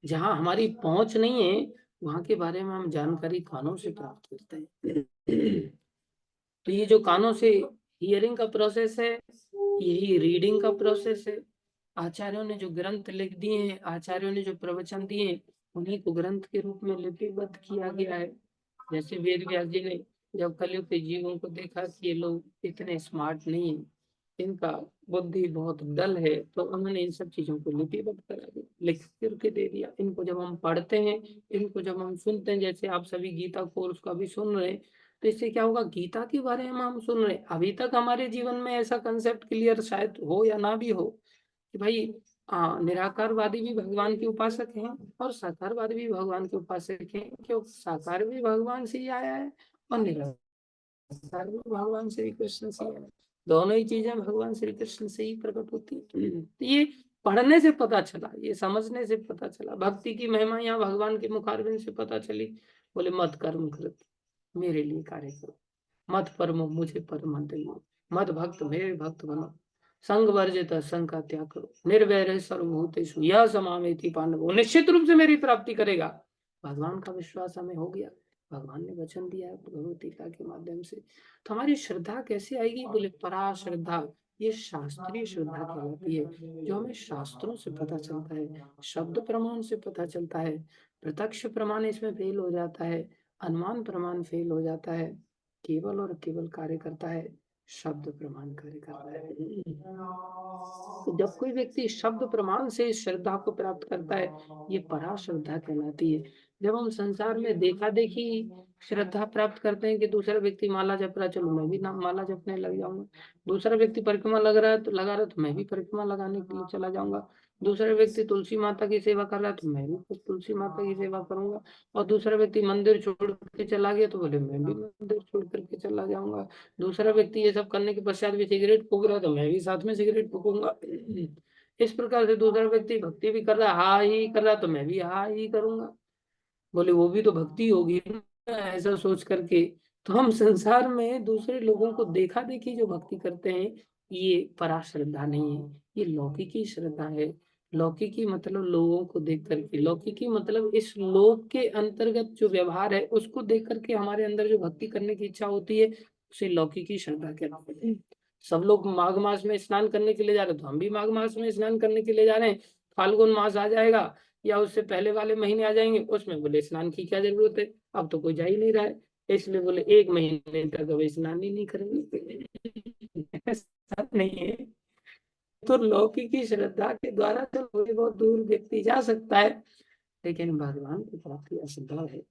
जहां हमारी पहुंच नहीं है वहां के बारे में हम जानकारी कानों से प्राप्त करते हैं। तो ये जो कानों से हियरिंग का प्रोसेस है, यही रीडिंग का प्रोसेस है। आचार्यों ने जो ग्रंथ लिख दिए हैं, आचार्यों ने जो प्रवचन दिए हैं, उन्हीं को ग्रंथ के रूप में लिपिबद्ध किया गया है। जैसे वेद व्यास जी ने जब कलयुग के जीवों को देखा कि ये लोग इतने स्मार्ट नहीं है, इनका बुद्धि बहुत डल है, तो उन्होंने इन सब चीजों को लिपिबद्ध करा दिया, लिख करके दे दिया। इनको जब हम पढ़ते हैं, इनको जब हम सुनते हैं, जैसे आप सभी गीता कोर्स का भी सुन रहे हैं, तो इससे क्या होगा, गीता के बारे में हम सुन रहे हैं। अभी तक हमारे जीवन में ऐसा कंसेप्ट क्लियर शायद हो या ना भी हो कि भाई निराकारवादी भी भगवान के उपासक हैं और साकारवादी भी भगवान के उपासक हैं, क्योंकि साकार भी भगवान से ही आया है और निराकार भी भगवान श्री कृष्ण से ही आया है। दोनों ही चीजें भगवान श्री कृष्ण से ही प्रकट होती हैं। तो ये पढ़ने से पता चला, ये समझने से पता चला, भक्ति की महिमा यहाँ भगवान के मुखारबिंद से पता चली। बोले मत कर्म कृत, मेरे लिए कार्य करो, मत परमो, मुझे परम दो, मत भक्त मेरे भक्त बनो, संग वर्जित संग का त्याग करो, निर्वैर सर्वभूतेषु यह समामेति पांडवों, निश्चित रूप से मेरी प्राप्ति करेगा। भगवान का विश्वास हमें हो गया, भगवान ने वचन दिया है भगवत गीता के माध्यम से। तो हमारी श्रद्धा कैसे आएगी, बोले परा श्रद्धा, ये शास्त्रीय श्रद्धा कहलाती है, जो हमें शास्त्रों से पता चलता है, शब्द प्रमाण से पता चलता है। प्रत्यक्ष प्रमाण इसमें फेल हो जाता है, अनुमान प्रमाण फेल हो जाता है। केवल और केवल कार्य करता है शब्द प्रमाण, कार्य करता है। तो जब कोई व्यक्ति शब्द प्रमाण से इस श्रद्धा को प्राप्त करता है, ये परा श्रद्धा कहलाती है। जब हम संसार में देखा देखी श्रद्धा प्राप्त करते हैं कि दूसरा व्यक्ति माला जप रहा है, चलो मैं भी ना माला जपने लग जाऊंगा। दूसरा व्यक्ति परिक्रमा लगा रहा है तो मैं भी परिक्रमा लगाने के लिए चला जाऊंगा। दूसरा व्यक्ति तुलसी माता की सेवा कर रहा है तो मैं भी तुलसी माता की सेवा करूंगा। और दूसरा व्यक्ति मंदिर छोड़ के चला गया तो बोले मैं भी मंदिर छोड़ करके चला जाऊंगा। दूसरा व्यक्ति ये सब करने के पश्चात भी सिगरेट फूक रहा है तो मैं भी साथ में सिगरेट फूकूंगा। इस प्रकार से दूसरा व्यक्ति भक्ति भी कर रहा है, हा ही कर रहा, तो मैं भी हा ही करूंगा। बोले वो भी तो भक्ति होगी ना, ऐसा सोच करके। तो हम संसार में दूसरे लोगों को देखा देखी जो भक्ति करते हैं, ये परा श्रद्धा नहीं है, ये लौकिकी श्रद्धा है। लौकिकी मतलब लोगों को देख करके, लौकिकी मतलब इस लोक के अंतर्गत जो व्यवहार है उसको देख करके हमारे अंदर जो भक्ति करने की इच्छा होती है, उसे लौकिकी श्रद्धा कहते हैं। सब लोग माघ मास में स्नान करने के लिए जा रहे हैं तो हम भी माघ मास में स्नान करने के लिए जा रहे हैं। फाल्गुन मास आ जाएगा या उससे पहले वाले महीने आ जाएंगे, उसमें बोले स्नान की क्या जरूरत है, अब तो कोई जा ही नहीं रहा है, इसलिए बोले एक महीने तक अब स्नान ही नहीं करेंगे। ऐसा नहीं है। तो लौकिक श्रद्धा के द्वारा तो थोड़ी बहुत दूर व्यक्ति जा सकता है, लेकिन भगवान की प्राप्ति असंभव है।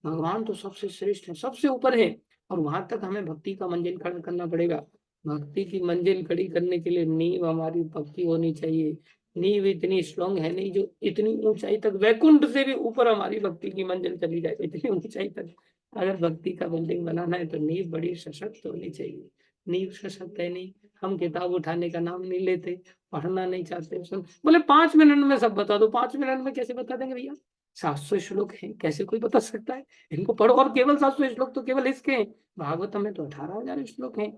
भगवान तो सबसे श्रेष्ठ है, सबसे ऊपर है, और वहां तक हमें भक्ति का मंजिल खड़ा करना पड़ेगा। भक्ति की मंजिल खड़ी करने के लिए नींव हमारी भक्ति होनी चाहिए। नींव इतनी स्ट्रांग है नहीं जो इतनी ऊंचाई तक, वैकुंठ से भी ऊपर हमारी भक्ति की मंजिल चली जाए, इतनी ऊंचाई तक अगर भक्ति का बिल्डिंग बनाना है तो नींव बड़ी सशक्त होनी चाहिए। नींव सशक्त है नहीं, हम किताब उठाने का नाम नहीं लेते, पढ़ना नहीं चाहते। सुन बोले 5 मिनट में सब बता दो, 5 मिनट में कैसे बता देंगे भैया? 700 श्लोक हैं, कैसे कोई बता सकता है? इनको पढ़ो, और केवल 700 श्लोक तो केवल इसके हैं। भागवतम में तो 18,000 श्लोक हैं।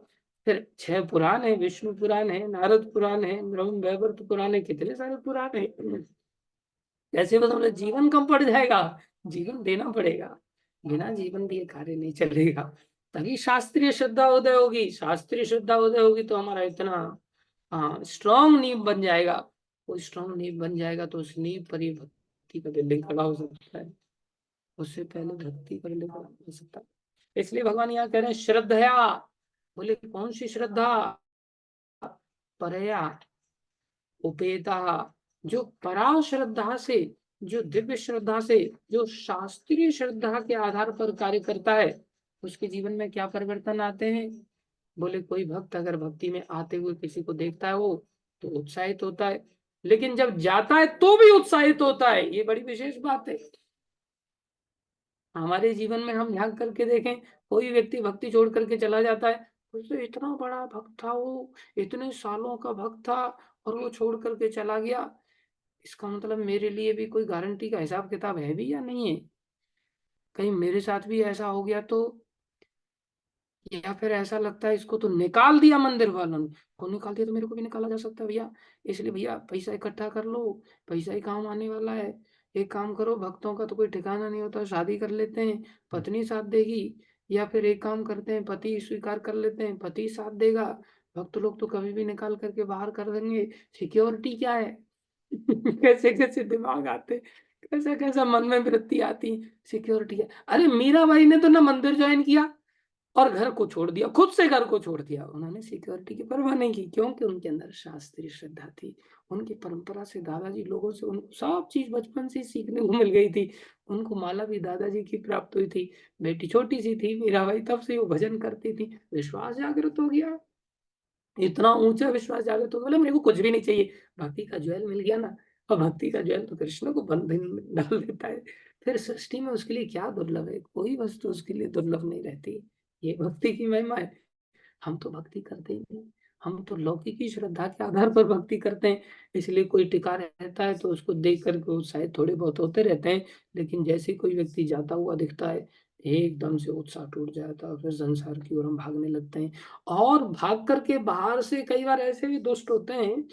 फिर 6 पुराण है, विष्णु पुराण है, नारद पुराण है, ब्रह्म वैवर्त पुराण है, कितने सारे पुराण है। कैसे मतलब जीवन कम पड़ जाएगा? जीवन देना पड़ेगा, बिना जीवन दिए कार्य नहीं चलेगा। तभी शास्त्रीय श्रद्धा उदय होगी। शास्त्रीय श्रद्धा उदय होगी तो हमारा इतना स्ट्रॉन्ग नींव बन जाएगा। वो स्ट्रॉन्ग नींव बन जाएगा तो उस नींव पर ही भक्ति का बिल्डिंग खड़ा हो सकता है, उससे पहले भक्ति का बिल्डिंग खड़ा हो सकता है। इसलिए भगवान यहाँ कह रहे हैं श्रद्धया। बोले कौन सी श्रद्धा? परया उपेता, जो परा श्रद्धा से, जो दिव्य श्रद्धा से, जो शास्त्रीय श्रद्धा के आधार पर कार्य करता है, उसके जीवन में क्या परिवर्तन आते हैं? बोले कोई भक्त अगर भक्ति में आते हुए किसी को देखता है वो तो उत्साहित होता है, लेकिन जब जाता है तो भी उत्साहित होता है। ये बड़ी विशेष बात है। हमारे जीवन में हम झांक करके देखें, कोई व्यक्ति भक्ति छोड़ करके चला जाता है, उससे इतना बड़ा भक्त था वो, इतने सालों का भक्त था, और वो छोड़ करके चला गया। इसका मतलब मेरे लिए भी कोई गारंटी का हिसाब किताब है भी या नहीं है? कहीं मेरे साथ भी ऐसा हो गया तो, या फिर ऐसा लगता है इसको तो निकाल दिया मंदिर वालों ने, को निकाल दिया तो मेरे को भी निकाला जा सकता है भैया। इसलिए भैया पैसा इकट्ठा कर लो, पैसा ही काम आने वाला है। एक काम करो, भक्तों का तो कोई ठिकाना नहीं होता, शादी कर लेते हैं, पत्नी साथ देगी। या फिर एक काम करते हैं, पति स्वीकार कर लेते हैं, पति साथ देगा। भक्त लोग तो कभी भी निकाल करके बाहर कर देंगे। सिक्योरिटी क्या है? कैसे कैसे दिमाग आते, कैसा कैसा मन में वृत्ति आती। सिक्योरिटी है, अरे मीरा भाई ने तो ना मंदिर ज्वाइन किया और घर को छोड़ दिया, खुद से घर को छोड़ दिया, उन्होंने सिक्योरिटी की परवाह नहीं की, क्योंकि उनके अंदर शास्त्रीय श्रद्धा थी। उनकी परंपरा से दादाजी लोगों से उनको सब चीज बचपन से सीखने को मिल गई थी। उनको माला भी दादाजी की प्राप्त हुई थी। बेटी छोटी सी थी मीरा भाई, तब से वो भजन करती थी। विश्वास जागृत हो गया, इतना ऊंचा विश्वास जागृत हो गया, बोले मेरे को कुछ भी नहीं चाहिए, भक्ति का ज्वेल मिल गया ना। और भक्ति का ज्वेल तो कृष्ण को बंधन में डाल देता है। फिर सृष्टि में उसके लिए क्या दुर्लभ है? कोई वस्तु उसके लिए दुर्लभ नहीं रहती। ये भक्ति की महिमा है। हम तो भक्ति करते ही नहीं, हम तो लौकिक की श्रद्धा के आधार पर भक्ति करते हैं। इसलिए कोई टिका रहता है तो उसको देख करके उत्साहित थोड़े बहुत होते रहते हैं, लेकिन जैसे कोई व्यक्ति जाता हुआ दिखता है, एकदम से उत्साह टूट जाता है, फिर संसार की ओर हम भागने लगते हैं। और भाग करके बाहर से कई बार ऐसे भी दुष्ट होते हैं,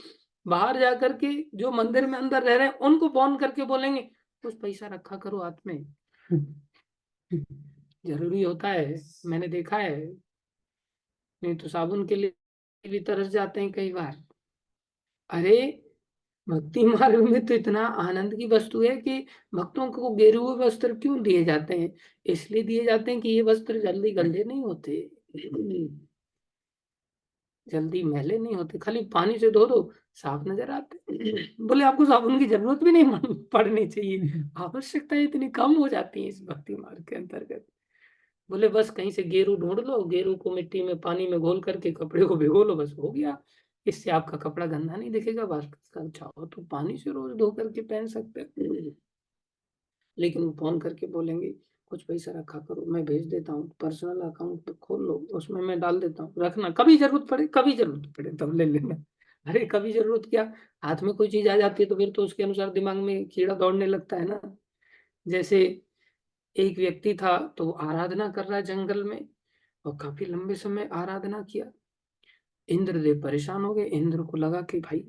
बाहर जा करके जो मंदिर में अंदर रह रहे हैं उनको फोन करके बोलेंगे कुछ पैसा रखा करो हाथ में। जरूरी होता है, मैंने देखा है। नहीं तो साबुन के लिए भी तरस जाते हैं कई बार। अरे भक्ति मार्ग में तो इतना आनंद की वस्तु है कि भक्तों को गेरुए वस्त्र क्यों दिए जाते हैं? इसलिए दिए जाते हैं कि ये वस्त्र जल्दी गंदे नहीं होते, जल्दी मैले नहीं होते, खाली पानी से धो दो साफ नजर आते। बोले आपको साबुन की जरूरत भी नहीं पड़नी चाहिए, आवश्यकता इतनी कम हो जाती है इस भक्ति मार्ग के अंतर्गत। बोले बस कहीं से गेरू ढूंढ लो, गेरू को मिट्टी में पानी में घोल करके कपड़े को भिगो लो, बस हो गया। इससे आपका कपड़ा गंदा नहीं दिखेगा, बस चाहो तो पानी से रोज धो करके पहन सकते हैं। लेकिन वो फोन करके बोलेंगे कुछ पैसा रखा करो, मैं भेज देता हूँ, पर्सनल अकाउंट खोल लो, उसमें मैं डाल देता हूँ, रखना, कभी जरूरत पड़े, कभी जरूरत पड़े तब ले लेना। अरे कभी जरूरत क्या, हाथ में कोई चीज आ जाती है तो फिर तो उसके अनुसार दिमाग में कीड़ा दौड़ने लगता है ना। जैसे एक व्यक्ति था तो वो आराधना कर रहा है जंगल में, और काफी लंबे समय आराधना किया। इंद्रदेव परेशान हो गए, इंद्र को लगा कि भाई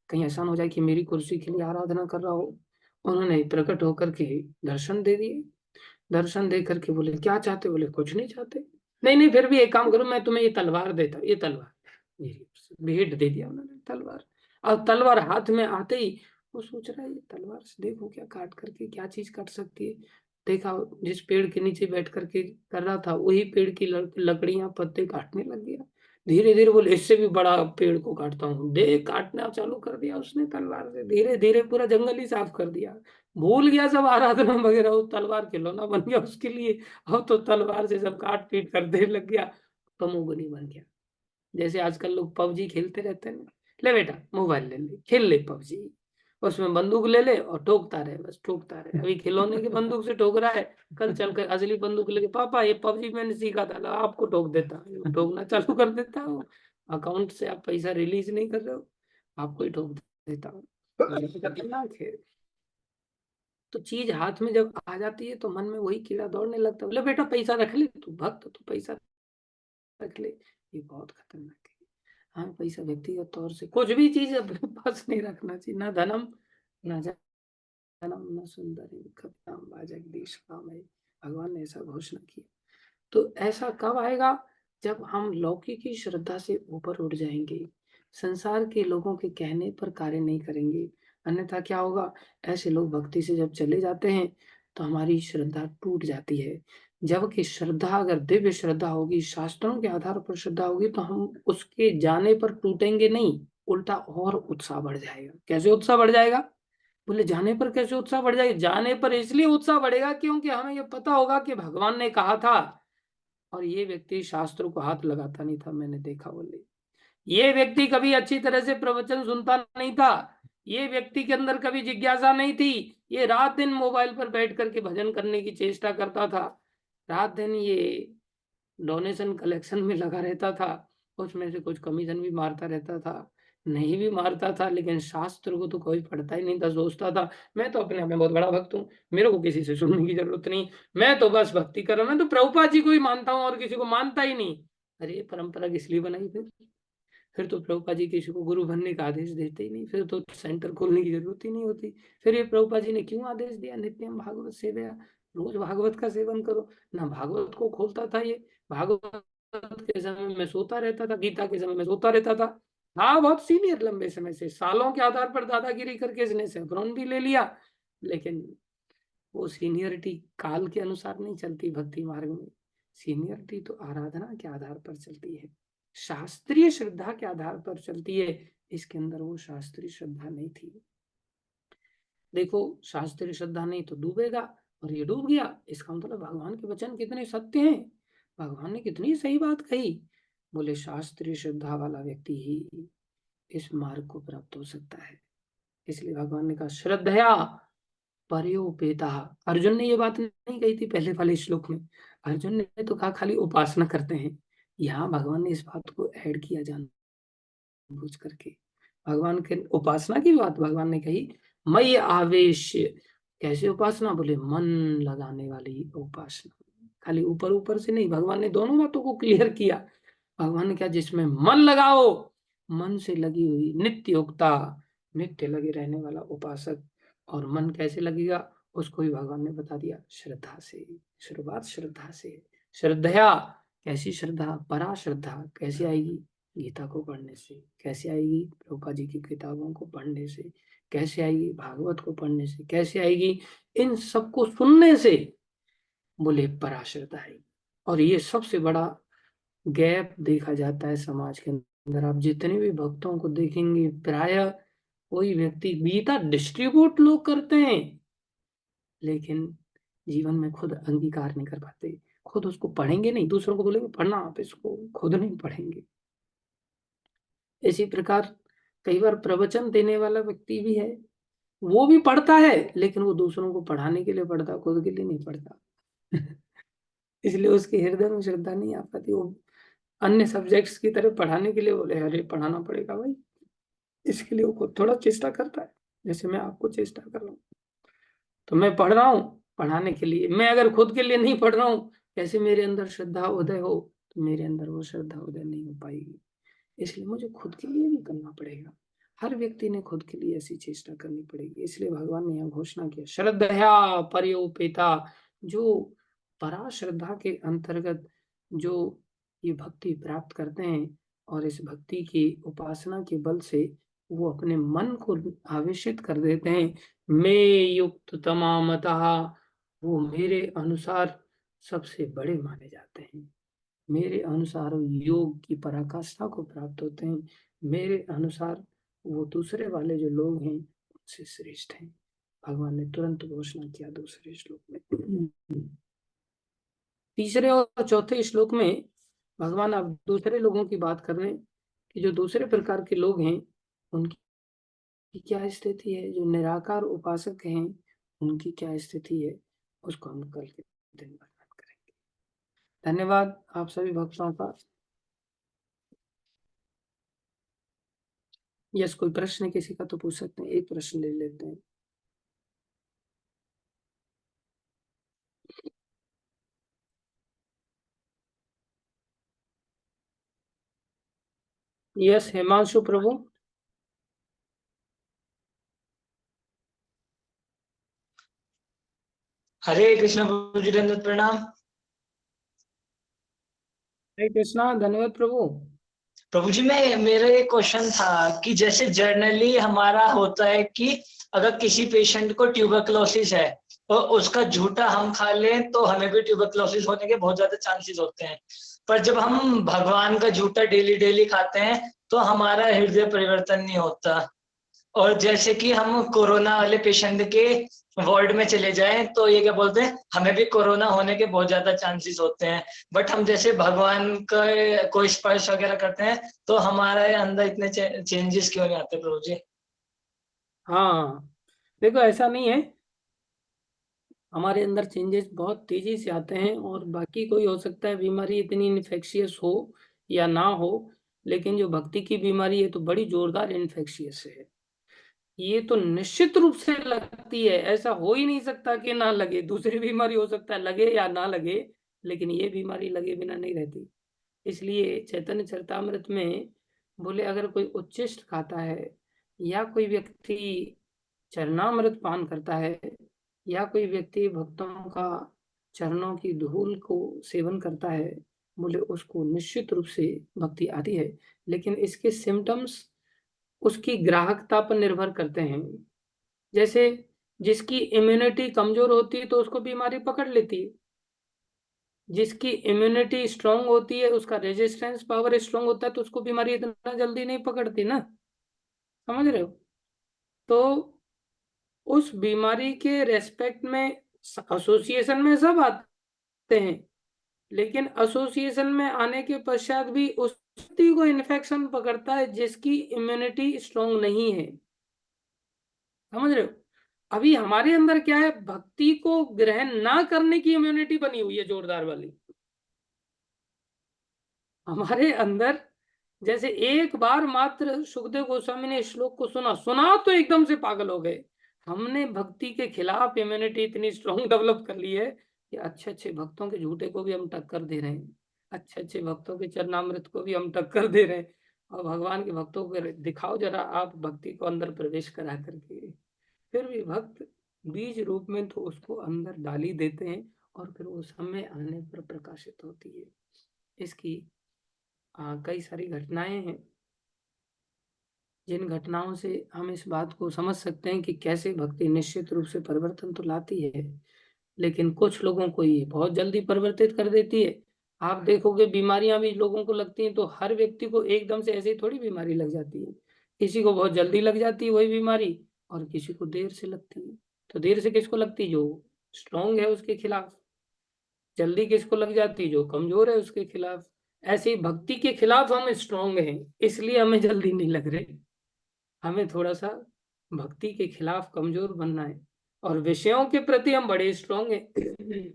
कहीं ऐसा ना हो जाए कि मेरी कुर्सी के लिए आराधना कर रहा हो। उन्होंने प्रकट होकर के दर्शन दे दिए। दर्शन दे करके बोले क्या चाहते, बोले कुछ नहीं चाहते। नहीं नहीं फिर भी एक काम करो, मैं तुम्हें ये तलवार देता, ये तलवार मेरी भेंट दे दिया उन्होंने तलवार। और तलवार हाथ में आते ही वो सोच रहा है ये तलवार से देखो क्या काट करके क्या चीज काट सकती है। देखा जिस पेड़ के नीचे बैठ करके कर रहा था वही पेड़ की लकड़ियां पत्ते काटने लग गया। धीरे धीरे बोले इससे भी बड़ा पेड़ को काटता हूँ, दे काटना चालू कर दिया उसने तलवार से, धीरे धीरे पूरा जंगल ही साफ कर दिया। भूल गया सब आराधना वगैरह, वो तलवार खिलौना बन गया उसके लिए। अब तो तलवार से सब काट पीट कर देने लग गया, तमोगुनी बन गया। जैसे आजकल लोग पबजी खेलते रहते हैं, ले बेटा मोबाइल ले ले खेल ले पबजी, उसमें बंदूक ले ले और ठोकता रहे, बस ठोकता रहे, अभी खिलौने की बंदूक से ठोक रहा है, कल चलकर असली बंदूक लेके पापा ये पबजी मैंने सीखा था, ला, आपको ठोक देता, ठोकना चालू कर देता हूँ। अकाउंट से आप पैसा रिलीज नहीं कर रहे हो, आपको ही ठोक देता हूँ। खतरनाक है। तो चीज हाथ में जब आ जाती है तो मन में वही कीड़ा दौड़ने लगता है, बोले बेटा पैसा रख ले, तू भक्त तू पैसा रख ले। ये बहुत खतरनाक है। हाँ पैसा व्यक्तिगत तौर से कुछ भी चीज अपने पास नहीं रखना चाहिए, ना धनम ना जनम न सुंदरी कथाम जगदीश काम है। भगवान ने ऐसा घोषणा की। तो ऐसा कब आएगा, जब हम लौकिक की श्रद्धा से ऊपर उठ जाएंगे, संसार के लोगों के कहने पर कार्य नहीं करेंगे। अन्यथा क्या होगा, ऐसे लोग भक्ति से जब चले जाते हैं तो हमारी श्रद्धा टूट जाती है। जबकि श्रद्धा अगर दिव्य श्रद्धा होगी, शास्त्रों के आधार पर श्रद्धा होगी, तो हम उसके जाने पर टूटेंगे नहीं, उल्टा और उत्साह बढ़ जाएगा। कैसे उत्साह बढ़ जाएगा, बोले जाने पर कैसे उत्साह बढ़ जाएगा, जाने पर इसलिए उत्साह बढ़ेगा क्योंकि हमें यह पता होगा कि भगवान ने कहा था। और ये व्यक्ति शास्त्रों को हाथ लगाता नहीं था, मैंने देखा, बोले ये व्यक्ति कभी अच्छी तरह से प्रवचन सुनता नहीं था, ये व्यक्ति के अंदर कभी जिज्ञासा नहीं थी, ये रात दिन मोबाइल पर बैठ करके भजन करने की चेष्टा करता था, रात दिन ये डोनेशन कलेक्शन में लगा रहता था, उसमें से कुछ कमीशन भी मारता रहता था, नहीं भी मारता था, लेकिन शास्त्र को तो कोई पढ़ता ही नहीं था, सोचता था मैं तो अपने आप में बहुत बड़ा भक्त हूँ, मेरे को किसी से सुनने की जरूरत नहीं, मैं तो बस भक्ति कर रहा हूँ, मैं तो प्रभुपाद जी को ही मानता हूँ और किसी को मानता ही नहीं। अरे ये परंपरा किस लिए बनाई फिर तो प्रभुपाद जी किसी को गुरु बनने का आदेश देते ही नहीं, फिर तो सेंटर खोलने की जरूरत ही नहीं होती। फिर ये प्रभुपाद जी ने क्यों आदेश दिया नित्यम भागवत सेवया, रोज भागवत का सेवन करो। ना भागवत को खोलता था ये, भागवत के समय में सोता रहता था, गीता के समय में सोता रहता था। हाँ बहुत सीनियर, लंबे समय से सालों के आधार पर दादागिरी करके इसने सेफ्रॉन भी ले लिया, लेकिन वो सीनियरिटी काल के अनुसार नहीं चलती भक्ति मार्ग में। सीनियरिटी तो आराधना के आधार पर चलती है, शास्त्रीय श्रद्धा के आधार पर चलती है। इसके अंदर वो शास्त्रीय श्रद्धा नहीं थी। देखो शास्त्रीय श्रद्धा नहीं तो डूबेगा, और ये डूब गया, इसका मतलब भगवान के वचन कितने सत्य हैं, भगवान ने कितनी सही बात कही। बोले शास्त्रीय श्रद्धा वाला व्यक्ति ही इस मार्ग को प्राप्त हो सकता है। इसलिए भगवान ने कहा श्रद्धया पर्योपेता। अर्जुन ने ये बात नहीं कही थी पहले वाले श्लोक में, अर्जुन ने तो कहा खाली उपासना करते हैं। यहाँ भगवान ने इस बात को ऐड किया जानबूझ करके, भगवान के उपासना की बात भगवान ने कही, मई आवेश। कैसे उपासना, बोले मन लगाने वाली उपासना, खाली ऊपर ऊपर से नहीं, भगवान ने दोनों बातों को क्लियर किया। भगवान ने क्या, जिसमें मन लगाओ, मन से लगी हुई नित्य युक्ता, नित्य लगे रहने वाला उपासक। और मन कैसे लगेगा, उसको भी भगवान ने बता दिया, श्रद्धा से। शुरुआत श्रद्धा से, श्रद्धया, कैसी श्रद्धा, परा श्रद्धा कैसे आएगी, गीता को पढ़ने से? कैसे आएगी? प्रभुपाद जी की किताबों को पढ़ने से। कैसे आएगी? भागवत को पढ़ने से। कैसे आएगी? इन सबको सुनने से। बोले पराश्रद्धा है। और ये सबसे बड़ा गैप देखा जाता है समाज के अंदर। आप जितने भी भक्तों को देखेंगे, प्राय कोई व्यक्ति गीता डिस्ट्रीब्यूट लोग करते हैं, लेकिन जीवन में खुद अंगीकार नहीं कर पाते। खुद उसको पढ़ेंगे नहीं, दूसरों को बोलेंगे पढ़ना, आप इसको खुद नहीं पढ़ेंगे। इसी प्रकार कई बार प्रवचन देने वाला व्यक्ति भी है, वो भी पढ़ता है, लेकिन वो दूसरों को पढ़ाने के लिए पढ़ता, खुद के लिए नहीं पढ़ता। इसलिए उसके हृदय में श्रद्धा नहीं आ पाती। वो अन्य सब्जेक्ट्स की तरह पढ़ाने के लिए बोले, अरे पढ़ाना पड़ेगा भाई, इसके लिए वो खुद थोड़ा चेष्टा करता है, जैसे मैं आपको चेष्टा कर रहा हूँ। तो मैं पढ़ रहा हूँ पढ़ाने के लिए, मैं अगर खुद के लिए नहीं पढ़ रहा हूँ, कैसे मेरे अंदर श्रद्धा उदय हो? तो मेरे अंदर वो श्रद्धा उदय नहीं हो पाएगी। इसलिए मुझे खुद के लिए भी करना पड़ेगा। हर व्यक्ति ने खुद के लिए ऐसी चेष्टा करनी पड़ेगी। इसलिए भगवान ने यह घोषणा किया, श्रद्धया पर्योपेता। जो परा श्रद्धा के अंतर्गत जो ये भक्ति प्राप्त करते हैं, और इस भक्ति की उपासना के बल से वो अपने मन को आवेशित कर देते हैं, मैं युक्त तमामतः, वो मेरे अनुसार सबसे बड़े माने जाते हैं। मेरे अनुसार योग की पराकाष्ठा को प्राप्त होते हैं। मेरे अनुसार वो दूसरे वाले जो लोग हैं उनसे श्रेष्ठ हैं। भगवान ने तुरंत घोषणा किया दूसरे श्लोक में। तीसरे और चौथे श्लोक में भगवान अब दूसरे लोगों की बात कर रहे हैं कि जो दूसरे प्रकार के लोग हैं उनकी क्या स्थिति है, जो निराकार उपासक हैं उनकी क्या स्थिति है, उसको हम कल के दिन वर्णन करेंगे। धन्यवाद आप सभी भक्तों का। यस, कोई प्रश्न किसी का तो पूछ सकते हैं, एक प्रश्न ले लेते हैं। यस, हिमांशु प्रभु। हरे कृष्ण प्रभु जी, दंडवत प्रणाम। हरे कृष्णा, धन्यवाद प्रभु। प्रभु जी, मैं मेरा एक क्वेश्चन था कि जैसे जर्नली हमारा होता है कि अगर किसी पेशेंट को ट्यूबरक्लोसिस है और उसका झूठा हम खा लें तो हमें भी ट्यूबरक्लोसिस होने के बहुत ज्यादा चांसेस होते हैं। पर जब हम भगवान का झूठा डेली डेली खाते हैं तो हमारा हृदय परिवर्तन नहीं होता। और जैसे कि हम कोरोना वाले पेशेंट के वार्ड में चले जाएं तो ये क्या बोलते हैं, हमें भी कोरोना होने के बहुत ज्यादा चांसेस होते हैं। बट हम जैसे भगवान का कोई स्पर्श वगैरह करते हैं तो हमारे अंदर इतने चेंजेस क्यों नहीं आते प्रभु जी? हाँ, देखो ऐसा नहीं है, हमारे अंदर चेंजेस बहुत तेजी से आते हैं, और बाकी कोई हो सकता है बीमारी इतनी इन्फेक्शियस हो या ना हो, लेकिन जो भक्ति की बीमारी है तो बड़ी जोरदार इन्फेक्शियस है। ये तो निश्चित रूप से लगती है, ऐसा हो ही नहीं सकता कि ना लगे। दूसरी बीमारी हो सकता है लगे या ना लगे, लेकिन ये बीमारी लगे बिना नहीं रहती। इसलिए चैतन्य चरितामृत में बोले, अगर कोई उच्छिष्ट खाता है, या कोई व्यक्ति चरणामृत पान करता है, या कोई व्यक्ति भक्तों का चरणों की धूल को सेवन करता है, बोले उसको निश्चित रूप से भक्ति आती है। लेकिन इसके सिम्टम्स उसकी ग्राहकता पर निर्भर करते हैं। जैसे जिसकी इम्यूनिटी कमजोर होती है तो उसको बीमारी पकड़ लेती है, जिसकी इम्यूनिटी स्ट्रांग होती है, उसका रेजिस्टेंस पावर स्ट्रांग होता है, तो उसको बीमारी इतना जल्दी नहीं पकड़ती ना। समझ रहे हो? तो उस बीमारी के रेस्पेक्ट में एसोसिएशन में सब आते हैं, लेकिन एसोसिएशन में आने के पश्चात भी उस व्यक्ति को इन्फेक्शन पकड़ता है जिसकी इम्यूनिटी स्ट्रांग नहीं है। समझ रहे हो? अभी हमारे अंदर क्या है, भक्ति को ग्रहण ना करने की इम्यूनिटी बनी हुई है जोरदार वाली हमारे अंदर। जैसे एक बार मात्र सुखदेव गोस्वामी ने श्लोक को सुना सुना तो एकदम से पागल हो गए। हमने भक्ति के खिलाफ इम्यूनिटी इतनी स्ट्रांग डेवलप कर ली है कि अच्छे अच्छे भक्तों के झूठे को भी हम टक्कर दे रहे हैं, अच्छे अच्छे भक्तों के चरणामृत को भी हम टक्कर दे रहे हैं। और भगवान के भक्तों को दिखाओ जरा आप भक्ति को अंदर प्रवेश करा करके, फिर भी भक्त बीज रूप में तो उसको अंदर डाल ही देते हैं, और फिर वो समय आने पर प्रकाशित होती है। इसकी कई सारी घटनाएं हैं जिन घटनाओं से हम इस बात को समझ सकते हैं कि कैसे भक्ति निश्चित रूप से परिवर्तन तो लाती है, लेकिन कुछ लोगों को ये बहुत जल्दी परिवर्तित कर देती है। आप देखोगे बीमारियां भी लोगों को लगती हैं तो हर व्यक्ति को एकदम से ऐसे ही थोड़ी बीमारी लग जाती है। किसी को बहुत जल्दी लग जाती है वही बीमारी, और किसी को देर से लगती है। तो देर से किसको लगती है? जो स्ट्रांग है उसके खिलाफ। जल्दी किसको लग जाती है? जो कमजोर है उसके खिलाफ। ऐसे ही भक्ति के खिलाफ हम स्ट्रांग हैं, इसलिए हमें जल्दी नहीं लग रही। हमें थोड़ा सा भक्ति के खिलाफ कमजोर बनना है, और विषयों के प्रति हम बड़े स्ट्रांग हैं।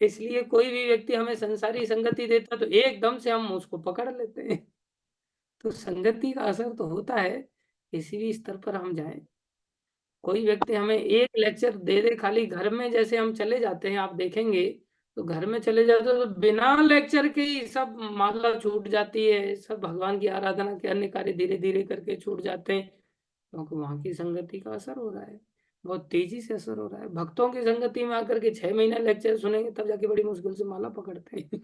इसलिए कोई भी व्यक्ति हमें संसारी संगति देता तो एकदम से हम उसको पकड़ लेते हैं। तो संगति का असर तो होता है, किसी भी स्तर पर हम जाएं। कोई व्यक्ति हमें एक लेक्चर दे दे, खाली घर में जैसे हम चले जाते हैं, आप देखेंगे तो घर में चले जाते हो तो बिना लेक्चर के ही सब माला छूट जाती है, सब भगवान की आराधना के अन्य कार्य धीरे धीरे करके छूट जाते हैं, क्योंकि वहां की संगति का असर हो रहा है। बहुत तेजी से असर हो रहा है। भक्तों की संगति में आकर के 6 महीने लेक्चर सुनेंगे तब जाके बड़ी मुश्किल से माला पकड़ते हैं।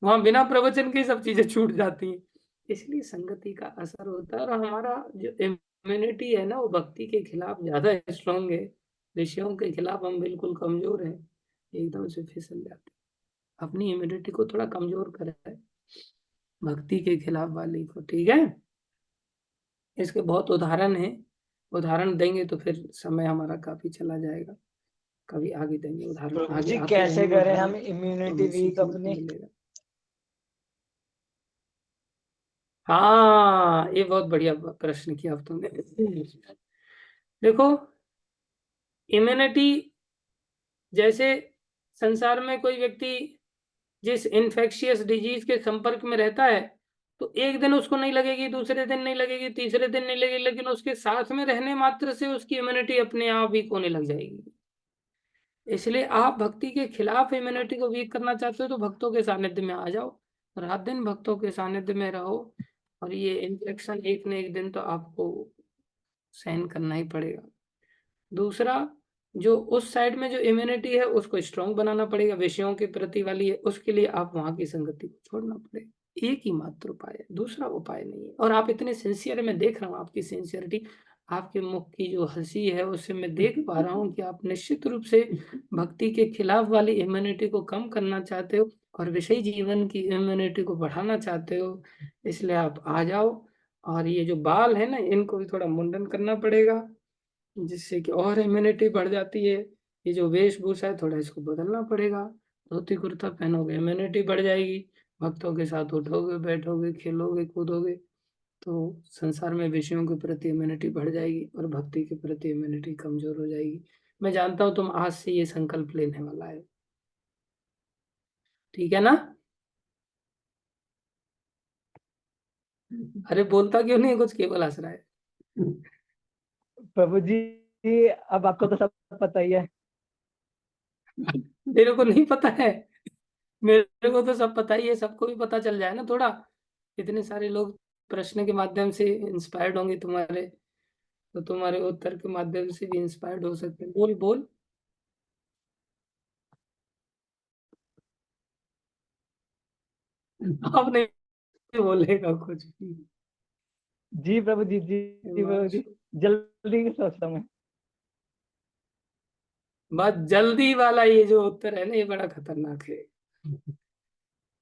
वहां बिना प्रवचन के सब चीजें छूट जाती हैं। इसलिए संगति का असर होता है, और हमारा जो इम्यूनिटी है ना वो भक्ति के खिलाफ ज्यादा स्ट्रांग है। विषयों के खिलाफ हम बिल्कुल कमजोर हैं, एकदम से फिसल जाते हैं। अपनी इम्यूनिटी को थोड़ा कमजोर करा है भक्ति के खिलाफ वाली को, ठीक है। इसके बहुत उदाहरण हैं, उदाहरण देंगे तो फिर समय हमारा काफी चला जाएगा। कभी आगे देंगे उदाहरण, प्रभु आगे जी आते कैसे रहेंगे करें उदाहरण, हम तो इम्यूनिटी हमें वीक सीखने को अपनी? मिलेगा। हाँ, ये बहुत बढ़िया प्रश्न किया अब तुमने। देखो, इम्यूनिटी, जैसे संसार में कोई व्यक्ति जिस इन्फेक्शियस डिजीज के संपर्क में रहता है तो एक दिन उसको नहीं लगेगी, दूसरे दिन नहीं लगेगी, तीसरे दिन नहीं लगेगी, लेकिन उसके साथ में रहने मात्र से उसकी इम्यूनिटी अपने आप वीक होने लग जाएगी। इसलिए आप भक्ति के खिलाफ इम्यूनिटी को वीक करना चाहते हो तो भक्तों के सानिध्य में आ जाओ, रात दिन भक्तों के सानिध्य में रहो, और ये इन्फेक्शन एक न एक दिन तो आपको सहन करना ही पड़ेगा। दूसरा, जो उस साइड में जो इम्यूनिटी है उसको स्ट्रांग बनाना पड़ेगा, विषयों के प्रति वाली है, उसके लिए आप वहां की संगति को छोड़ना पड़ेगा। एक ही मात्र उपाय है, दूसरा उपाय नहीं है। और आप इतने सिंसियर है, मैं देख रहा हूँ आपकी सिंसियरिटी, आपके मुख की जो हंसी है उससे मैं देख पा रहा हूँ कि आप निश्चित रूप से भक्ति के खिलाफ वाली इम्यूनिटी को कम करना चाहते हो और विषय जीवन की इम्यूनिटी को बढ़ाना चाहते हो। इसलिए आप आ जाओ, और ये जो बाल है ना इनको भी थोड़ा मुंडन करना पड़ेगा, जिससे कि और इम्यूनिटी बढ़ जाती है। ये जो वेशभूषा है थोड़ा इसको बदलना पड़ेगा, धोती कुर्ता पहनोगे इम्यूनिटी बढ़ जाएगी, भक्तों के साथ उठोगे बैठोगे खेलोगे कूदोगे तो संसार में विषयों के प्रति इम्यूनिटी बढ़ जाएगी और भक्ति के प्रति इम्यूनिटी कमजोर हो जाएगी। मैं जानता हूँ तुम आज से ये संकल्प लेने वाला है, ठीक है ना? अरे बोलता क्यों नहीं है कुछ, केवल हंस रहा है। प्रभु जी अब आपको तो सब पता ही है। तेरे को नहीं पता है? मेरे को तो सब पता ही है, सबको भी पता चल जाए ना थोड़ा। इतने सारे लोग प्रश्न के माध्यम से इंस्पायर्ड होंगे तुम्हारे, तो तुम्हारे उत्तर के माध्यम से भी इंस्पायर्ड हो सकते हैं। बोल बोल। अब नहीं बोलेगा कुछ भी। जी प्रभु जी, जी जी प्रभु जी, हिमांशु, जल्दी सोचता हूँ मैं। बस जल्दी वाला ये जो उत्तर है ना ये बड़ा खतरनाक है।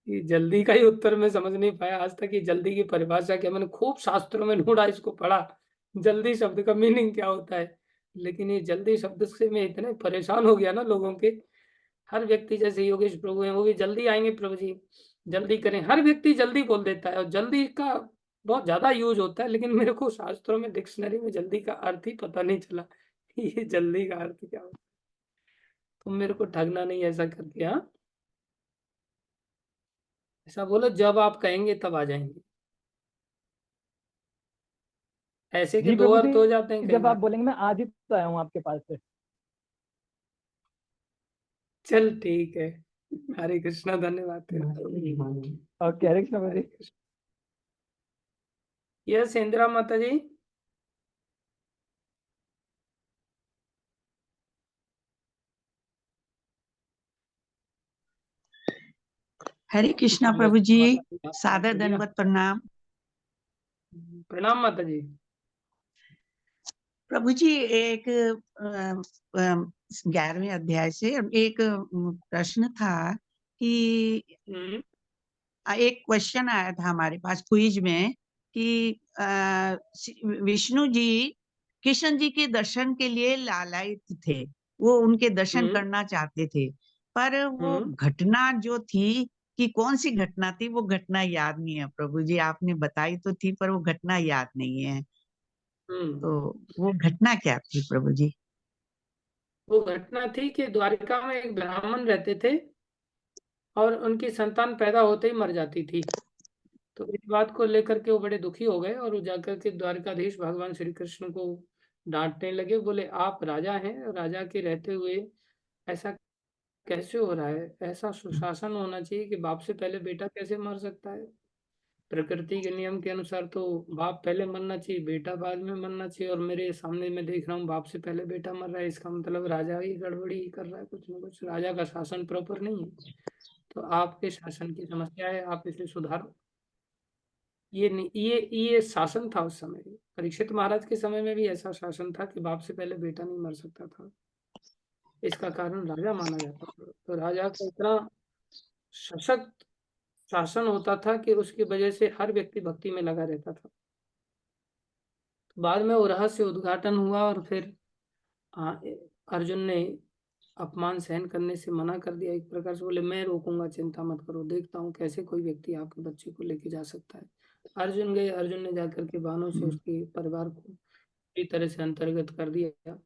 ये जल्दी का ही उत्तर मैं समझ नहीं पाया आज तक। ये जल्दी की परिभाषा क्या, मैंने खूब शास्त्रों में ढूंढा, इसको पढ़ा, जल्दी शब्द का मीनिंग क्या होता है, लेकिन ये जल्दी शब्द से मैं इतने परेशान हो गया ना लोगों के। हर व्यक्ति, जैसे योगेश प्रभु हैं वो भी जल्दी आएंगे प्रभु जी, जल्दी करें, हर व्यक्ति जल्दी बोल देता है और जल्दी का बहुत ज्यादा यूज होता है, लेकिन मेरे को शास्त्रों में डिक्शनरी में जल्दी का अर्थ ही पता नहीं चला। ये जल्दी का अर्थ क्या होता है? तुम मेरे को ठगना नहीं ऐसा करके, हाँ। ऐसा बोलो जब आप कहेंगे तब आ जाएंगे, ऐसे के जी दो प्रभु अर्थ हो जाते हैं जी, कई जब आप बार। बोलेंगे मैं आज ही तो आया हूँ आपके पास से। चल ठीक है। हरे कृष्णा, धन्यवाद तेरा। ओके, हरे कृष्ण प्रभु हरे जी। कृष्ण। यस इंदिरा माता जी। हरे कृष्णा प्रभु जी, सादर दंडवत प्रणाम। प्रणाम माता जी। प्रभु जी, एक 11वें अध्याय से एक प्रश्न था कि एक क्वेश्चन आया था हमारे पास क्विज में कि विष्णु जी कृष्ण जी के दर्शन के लिए लालायित थे, वो उनके दर्शन करना चाहते थे, पर वो घटना जो थी कि कौन सी घटना थी वो घटना याद नहीं है प्रभु जी। आपने बताई तो थी पर वो घटना याद नहीं है, तो वो घटना क्या थी प्रभु जी? वो घटना थी कि द्वारिका में एक ब्राह्मण रहते थे और उनकी संतान पैदा होते ही मर जाती थी। तो इस बात को लेकर के वो बड़े दुखी हो गए और वो जाकर के द्वारकाधीश भगवान श्री कृष्ण को डांटने लगे। बोले, आप राजा हैं, राजा के रहते हुए ऐसा कैसे हो रहा है? ऐसा सुशासन होना चाहिए कि बाप से पहले बेटा कैसे मर सकता है? प्रकृति के नियम के अनुसार तो बाप पहले मरना चाहिए, बेटा बाद में मरना चाहिए, और मेरे सामने मैं देख रहा हूँ बाप से पहले बेटा मर रहा है। इसका मतलब राजा ही गड़बड़ी कर रहा है, कुछ ना कुछ राजा का शासन प्रॉपर नहीं है। तो आपके शासन की समस्या है, आप इसे सुधारो। ये नहीं, ये शासन था उस समय। परीक्षित महाराज के समय में भी ऐसा शासन था कि बाप से पहले बेटा नहीं मर सकता था। इसका कारण राजा माना जाता था। तो राजा का इतना सशक्त शासन होता था कि उसकी वजह से हर व्यक्ति भक्ति में लगा रहता था। बाद में वो रहस्य उद्घाटन हुआ और फिर अर्जुन ने अपमान सहन करने से मना कर दिया। एक प्रकार से बोले, मैं रोकूंगा, चिंता मत करो, देखता हूँ कैसे कोई व्यक्ति आपके बच्चे को लेके जा सकता है। अर्जुन गए, अर्जुन ने जाकर के बाणों से उसके परिवार को पूरी तरह से अंतर्गत कर दिया।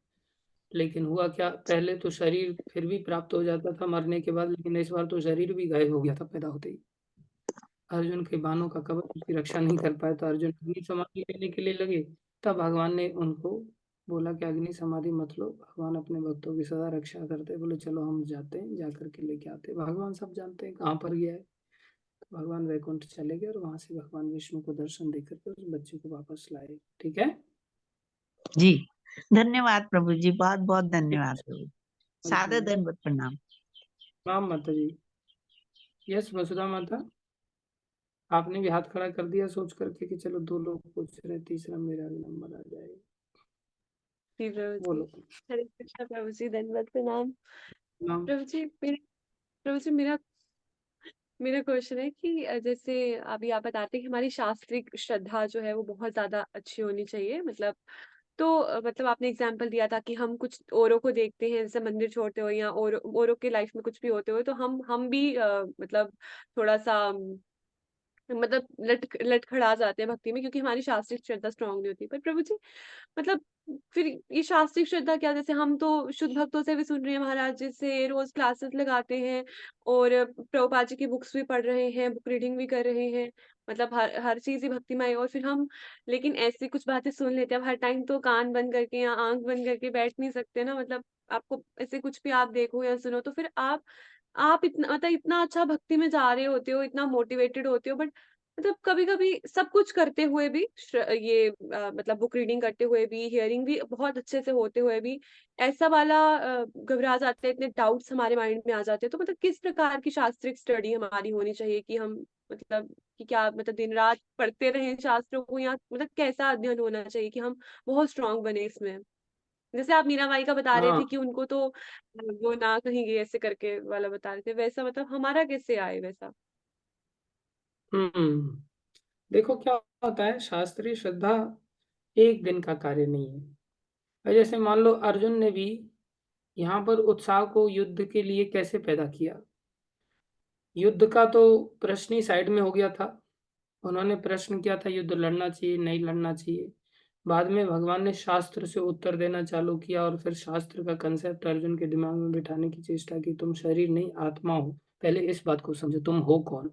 लेकिन हुआ क्या, पहले तो शरीर फिर भी प्राप्त हो जाता था मरने के बाद, लेकिन इस बार तो शरीर भी गायब हो गया था पैदा होते ही। अर्जुन के बाणों का कवच उसकी रक्षा नहीं कर पाया, तो अर्जुन अग्नि समाधि लेने के लिए लगे। तब भगवान ने उनको बोला कि अग्नि समाधि मत लो, भगवान अपने भक्तों की सदा रक्षा करते। बोले चलो हम जाते हैं, जाकर के लेके आते। भगवान सब जानते हैं कहाँ पर गया है। तो भगवान वैकुंठ चले गए और वहां से भगवान विष्णु को दर्शन देकर के उस बच्चे को वापस लाए। ठीक है जी, धन्यवाद प्रभु जी, बहुत बहुत धन्यवाद प्रभु। सादर दंडवत प्रणाम। राम माता जी। यस वसुधा माता, आपने भी हाथ खड़ा कर दिया सोच करके कि चलो 2 लोग पूछ रहे, तीसरा मेरा भी नंबर आ जाएगा। जी प्रभु जी, बोलो। हरे कृष्णा प्रभु जी, धन्यवाद प्रणाम। नाम। प्रभु जी मेरा मेरा क्वेश्चन है कि जैसे अभी आप बताते हैं कि हमारी शास्त्रिक श्रद्धा जो है वो बहुत ज्यादा अच्छी होनी चाहिए, मतलब तो मतलब आपने एग्जाम्पल दिया था कि हम कुछ औरों को देखते हैं जैसे मंदिर छोड़ते हो या औरों के लाइफ में कुछ भी होते हुए, तो हम भी मतलब थोड़ा सा मतलब लटखड़ा जाते हैं भक्ति में, क्योंकि हमारी शास्त्रीय श्रद्धा स्ट्रांग नहीं होती। पर प्रभु जी, मतलब फिर ये शास्त्रीय श्रद्धा क्या, जैसे हम तो शुद्ध भक्तों से भी सुन रहे हैं, महाराज जी से रोज क्लासेस लगाते हैं और प्रभुपाद जी की बुक्स भी पढ़ रहे हैं, बुक रीडिंग भी कर रहे हैं, मतलब हर चीज ही भक्तिमय। और फिर हम लेकिन ऐसी कुछ बातें सुन लेते हैं। अब हर टाइम तो कान बंद करके या आंख बंद करके बैठ नहीं सकते ना, मतलब आपको ऐसे कुछ भी आप देखो या सुनो तो फिर आप इतना मतलब इतना अच्छा भक्ति में जा रहे होते हो, इतना मोटिवेटेड होते हो, बट मतलब कभी कभी सब कुछ करते हुए भी ये मतलब बुक रीडिंग करते हुए भी, हियरिंग भी बहुत अच्छे से होते हुए भी ऐसा वाला घबरा जाते हैं, इतने डाउट्स हमारे माइंड में आ जाते हैं। तो मतलब किस प्रकार की शास्त्रिक स्टडी हमारी होनी चाहिए कि हम मतलब कि क्या मतलब दिन रात पढ़ते रहें शास्त्रों को, या मतलब कैसा अध्ययन होना चाहिए कि हम बहुत स्ट्रांग बने इसमें? जैसे आप मीराबाई का बता रहे हाँ। थे कि उनको तो वो ना कहीं गए ऐसे करके वाला बता रहे थे, वैसा मतलब हमारा कैसे आए वैसा? देखो क्या होता है, शास्त्रीय श्रद्धा एक दिन का कार्य नहीं है। और जैसे मान लो अर्जुन ने भी यहाँ पर उत्साह को युद्ध के लिए कैसे पैदा किया। युद्ध का तो प्रश्न ही साइड में हो गया था। उन्होंने प्रश्न किया था युद्ध लड़ना चाहिए नहीं लड़ना चाहिए। बाद में भगवान ने शास्त्र से उत्तर देना चालू किया और फिर शास्त्र का कंसेप्ट अर्जुन के दिमाग में बिठाने की चेष्टा की। तुम शरीर नहीं आत्मा हो, पहले इस बात को समझो, तुम हो कौन।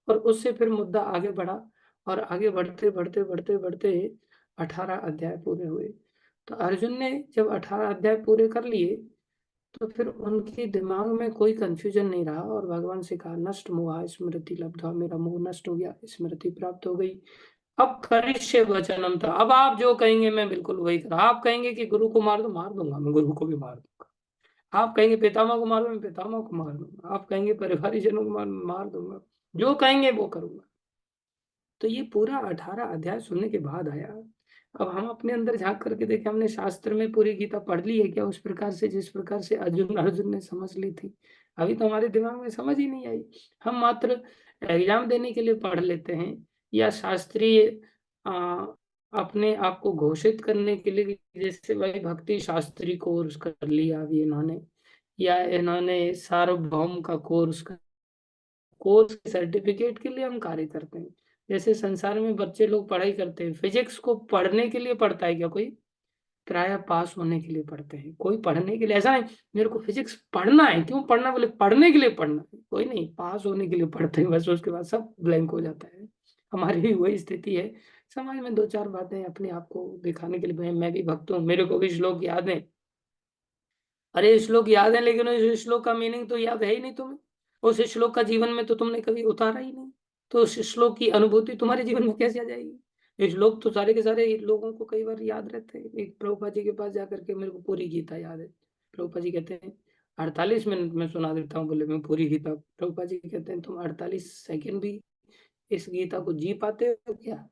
और उससे फिर मुद्दा आगे बढ़ा और आगे बढ़ते बढ़ते बढ़ते बढ़ते 18 अध्याय पूरे हुए। तो अर्जुन ने जब 18 अध्याय पूरे कर लिए तो फिर उनके दिमाग में कोई कंफ्यूजन नहीं रहा और भगवान से कहा, नष्ट मोहा स्मृति लब्धा, मेरा मोह नष्ट हो गया, स्मृति प्राप्त हो गई। अब करिष्य वचनम था, अब आप जो कहेंगे मैं बिल्कुल वही करा। आप कहेंगे कि गुरु को मार दो, मार दूंगा, मैं गुरु को भी मार दूंगा। आप कहेंगे पितामह को मारो, मैं पितामह को मार दूंगा। आप कहेंगे परिवारिक जनों को मार दूंगा, जो कहेंगे वो करूंगा। तो ये पूरा 18 अध्याय सुनने के बाद आया। अब हम अपने अंदर झांक करके देखें, हमने शास्त्र में पूरी गीता पढ़ ली है क्या उस प्रकार से जिस प्रकार से अर्जुन ने समझ ली थी? अभी तो हमारे दिमाग में समझ ही नहीं आई। हम मात्र एग्जाम देने के लिए पढ़ लेते हैं, या शास्त्रीय अपने आप को घोषित करने के लिए, जैसे भाई भक्ति शास्त्री कोर्स कर लिया अभी इन्होंने, या इन्होंने सार्वभौम का कोर्स सर्टिफिकेट के लिए हम कार्य करते हैं। जैसे संसार में बच्चे लोग पढ़ाई करते हैं, फिजिक्स को पढ़ने के लिए पढ़ता है क्या कोई? प्राय पास होने के लिए पढ़ते हैं। कोई पढ़ने के लिए ऐसा नहीं मेरे को फिजिक्स पढ़ना है, क्यों पढ़ना, बोले पढ़ने के लिए पढ़ना है। कोई नहीं, पास होने के लिए पढ़ते हैं बस, उसके बाद सब ब्लैंक हो जाता है। हमारी भी वही स्थिति है। समाज में दो चार बातें अपने आप को दिखाने के लिए, मैं भी भक्त हूँ, मेरे को भी श्लोक याद है। अरे श्लोक याद है, लेकिन उस श्लोक का मीनिंग तो याद है ही नहीं तुम्हें। उस श्लोक का जीवन में तो तुमने कभी उतारा ही नहीं, तो उस श्लोक की अनुभूति तुम्हारे जीवन में कैसे आ जाएगी? ये श्लोक तो सारे के सारे लोगों को कई बार याद रहते हैं। एक प्रभुपा जी के पास जाकर के मेरे को पूरी गीता याद है। प्रभुपा जी कहते हैं 48 मिनट में सुना देता हूँ, बोले मैं पूरी गीता। प्रभुपा जी कहते हैं तुम 48 सेकंड भी इस गीता को जी पाते हो क्या?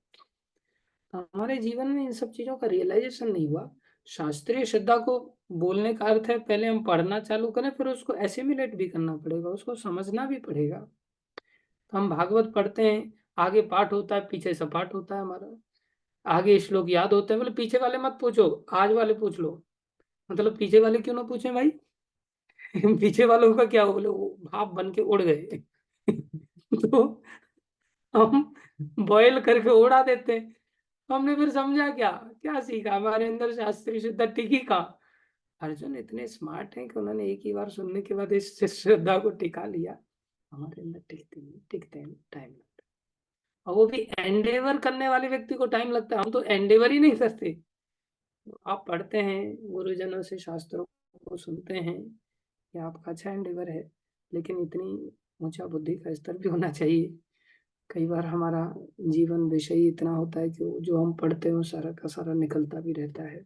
हमारे जीवन में इन सब चीजों का रियलाइजेशन नहीं हुआ। शास्त्रीय श्रद्धा को बोलने का अर्थ है पहले हम पढ़ना चालू करें, फिर उसको एसिमिलेट भी करना पड़ेगा, उसको समझना भी पड़ेगा। तो हम भागवत पढ़ते हैं, आगे पाठ होता है, पीछे सपाठ होता है हमारा, आगे श्लोक याद होते हैं। बोले पीछे वाले मत पूछो, आज वाले पूछ लो। मतलब पीछे वाले क्यों ना पूछे भाई? पीछे वालों का क्या हो, बोले वो भाप बन के उड़ गए। तो हम बॉयल करके उड़ा देते हैं। हमने फिर समझा क्या क्या सीखा? हमारे अंदर शास्त्रीय श्रद्धा टिकी कहाँ? अर्जुन इतने स्मार्ट हैं कि उन्होंने एक ही बार सुनने के बाद इस श्रद्धा को टिका लिया। हमारे अंदर टिकते हैं, टाइम लगता है। और वो भी एंडेवर करने वाले व्यक्ति को टाइम लगता है, हम तो एंडेवर ही नहीं करते। आप पढ़ते हैं, गुरुजनों से शास्त्रों को सुनते हैं, ये आपका अच्छा एंडेवर है, लेकिन इतनी ऊंचा बुद्धि का स्तर भी होना चाहिए। कई बार हमारा जीवन विषय इतना होता है कि जो हम पढ़ते हैं वो सारा का सारा निकलता भी रहता है,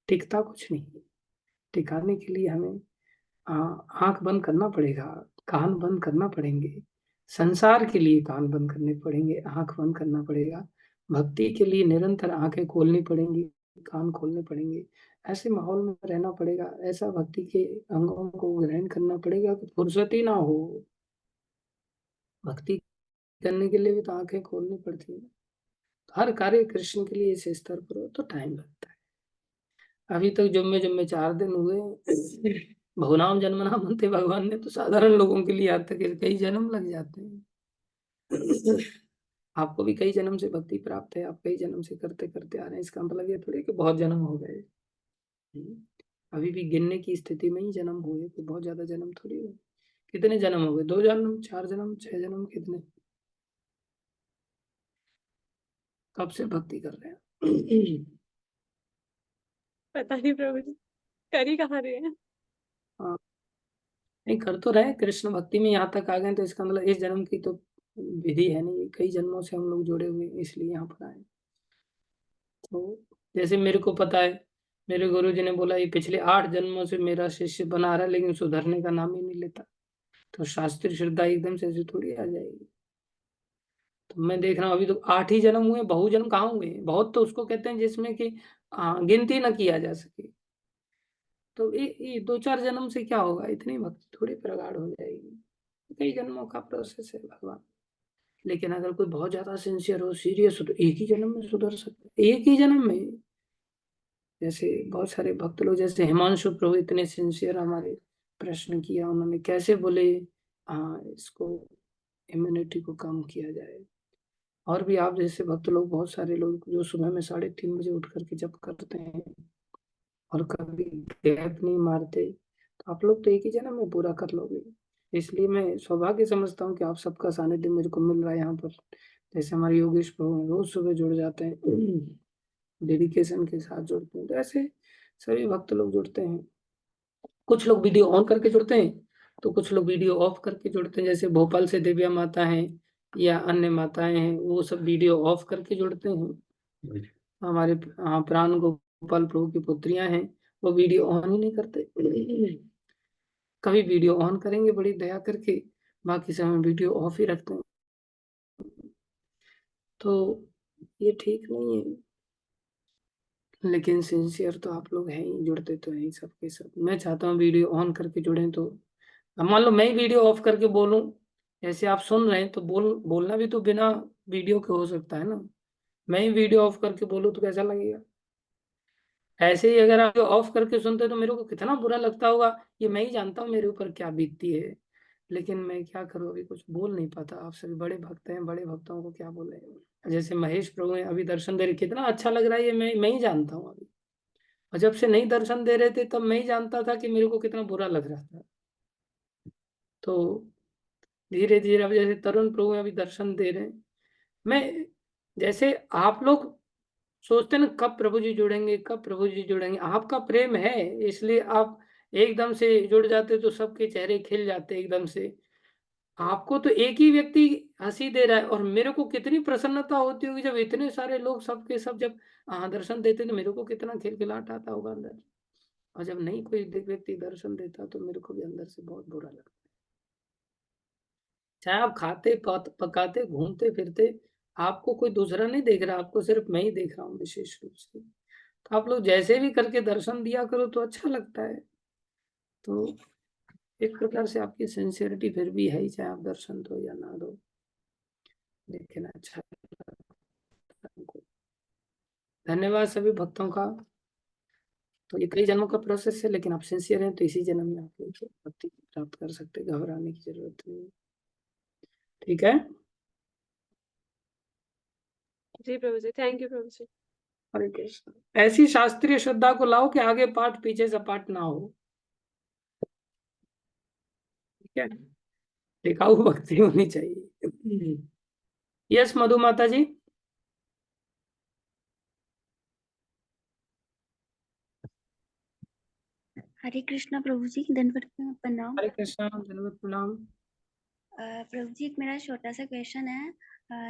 टिकता कुछ नहीं। टिकाने के लिए हमें आंख बंद करना पड़ेगा, कान बंद करना पड़ेंगे। संसार के लिए कान बंद करने पड़ेंगे, आंख बंद करना पड़ेगा। भक्ति के लिए निरंतर आंखें खोलनी पड़ेंगी, कान खोलने पड़ेंगे। ऐसे माहौल में रहना पड़ेगा, ऐसा भक्ति के अंगों को ग्रहण करना पड़ेगा कि फुर्सत ही ना हो। भक्ति करने के लिए भी तो आंखें खोलनी पड़ती है। हर कार्य कृष्ण के लिए इस स्तर पर हो तो टाइम लगता है। अभी तक जुम्मे 4 दिन हुए, बहुनाम जन्मना बनते भगवान ने, तो साधारण लोगों के लिए आज तक कई जन्म लग जाते हैं। आपको भी कई जन्म से भक्ति प्राप्त है, आप कई जन्म से करते करते आ रहे हैं, इसका मतलब ये थोड़ी कि बहुत जन्म हो गए। अभी भी गिनने की स्थिति में ही जन्म हुए, कि बहुत ज्यादा जन्म थोड़ी हुए। कितने जन्म हो गए? 2 जन्म, 4 जन्म, 6 जन्म, कितने? कब से भक्ति कर रहे हैं? पता नहीं प्रभु जी, कर ही कहाँ रहे हैं। हाँ, नहीं कर तो रहे, कृष्ण भक्ति में यहाँ तक आ गए, तो इसका मतलब इस जन्म की तो विधि है नहीं, कई जन्मों से हम लोग जुड़े हुए हैं, इसलिए यहाँ पर आए। तो जैसे मेरे को पता है, मेरे गुरु जी ने बोला ये पिछले 8 जन्मों से मेरा शिष्य बना रहा है, लेकिन सुधरने का नाम ही नहीं लेता। तो शास्त्रीय श्रद्धा एकदम से ऐसी थोड़ी आ जाएगी। तो मैं देख रहा हूँ अभी तो 8 ही जन्म हुए, बहु जन्म कहाँ हुए? बहुत तो उसको कहते हैं जिसमें कि गिनती न किया जा सके। तो ये 2-4 जन्म से क्या होगा? इतनी भक्ति थोड़ी प्रगाढ़ हो जाएगी, कई जन्मों का प्रोसेस है भगवान। लेकिन अगर कोई बहुत ज्यादा सिंसियर हो, सीरियस हो, तो एक ही जन्म में सुधर सकता है, एक ही जन्म में। जैसे बहुत सारे भक्त लोग, जैसे हिमांशु प्रभु इतने सिंसियर, हमारे प्रश्न किया उन्होंने, कैसे बोले इसको इम्यूनिटी को कम किया जाए। और भी आप जैसे भक्त लोग, बहुत सारे लोग जो सुबह में 3:30 बजे उठ करके जप करते हैं और कभी गैप नहीं मारते, तो आप लोग तो एक ही जन्म में पूरा कर लोगे। इसलिए मैं सौभाग्य समझता हूँ कि आप सबका सानिध्य मेरे को मिल रहा है यहाँ पर। जैसे हमारे योगेश प्रभु हैं, रोज सुबह जुड़ जाते हैं, डेडिकेशन के साथ जुड़ते हैं, तो ऐसे सभी भक्त लोग जुड़ते हैं। कुछ लोग वीडियो ऑन करके जुड़ते हैं, तो कुछ लोग वीडियो ऑफ करके जुड़ते हैं। जैसे भोपाल से दिव्या माता हैं या अन्य माताएं हैं, वो सब वीडियो ऑफ करके जुड़ते हैं। हमारे प्राण गोपाल प्रभु की पुत्रियां हैं, वो वीडियो ऑन ही नहीं करते। कभी वीडियो ऑन करेंगे बड़ी दया करके, बाकी समय वीडियो ऑफ ही रखते हैं। तो ये ठीक नहीं है, लेकिन सिंसियर तो आप लोग हैं ही, जुड़ते तो हैं सबके सब। मैं चाहता हूँ वीडियो ऑन करके जुड़ें। तो अब मान लो मैं ही वीडियो ऑफ करके बोलूं, जैसे आप सुन रहे हैं, तो बोलना भी तो बिना वीडियो के हो सकता है ना। मैं ही वीडियो ऑफ करके बोलूं तो कैसा लगेगा? ऐसे ही अगर आप ऑफ करके सुनते तो मेरे को कितना बुरा लगता होगा, ये मैं ही जानता हूँ मेरे ऊपर क्या बीतती है। लेकिन मैं क्या करूँ, अभी कुछ बोल नहीं पाता। आप सभी बड़े भक्त हैं, बड़े भक्तों को क्या बोले। जैसे महेश प्रभु हैं, अभी दर्शन दे रहे, कितना अच्छा लग रहा है, ये मैं ही जानता हूँ अभी। और जब से नहीं दर्शन दे रहे थे तब मैं ही जानता था कि मेरे को कितना बुरा लग रहा था। तो धीरे धीरे अब जैसे तरुण प्रभु अभी दर्शन दे रहे हैं, मैं जैसे आप लोग सोचते हैं ना कब प्रभु जी जुड़ेंगे, कब प्रभु जी जुड़ेंगे। आपका प्रेम है इसलिए आप एकदम से जुड़ जाते, तो सबके चेहरे खिल जाते एकदम से। आपको तो एक ही व्यक्ति हंसी दे रहा है, और मेरे को कितनी प्रसन्नता होती होगी जब इतने सारे लोग सबके सब जब दर्शन देते, तो मेरे को कितना खिलखिलाहट आता होगा अंदर। और जब नहीं कोई व्यक्ति दर्शन देता तो मेरे को भी अंदर से बहुत बुरा लगता। चाहे आप खाते पकाते घूमते फिरते, आपको कोई दूसरा नहीं देख रहा, आपको सिर्फ मैं ही देख रहा हूँ विशेष रूप से। तो आप लोग जैसे भी करके दर्शन दिया करो तो अच्छा लगता है। तो एक प्रकार से आपकी सिंसियरिटी फिर भी है ही, चाहे आप दर्शन दो या ना दो, लेकिन अच्छा लगता है हमको। धन्यवाद सभी भक्तों का। तो ये कई जन्मों का प्रोसेस है, लेकिन आप सिंसियर हैं तो इसी जन्म में आप लोग भक्ति प्राप्त कर सकते, घबराने की जरूरत नहीं है। ठीक है। जी प्रभु जी, थैंक यू प्रभु जी। हरे कृष्ण। ऐसी शास्त्रीय श्रद्धा को लाओ कि आगे पाठ पीछे सपाट ना हो। ठीक है, टिकाऊ भक्ति होनी चाहिए। यस मधु माता जी। हरे कृष्णा प्रभु जी, दंडवत प्रणाम। हरे कृष्णा, धन्यवाद, प्रणाम। प्रभु जी, एक मेरा छोटा सा क्वेश्चन है।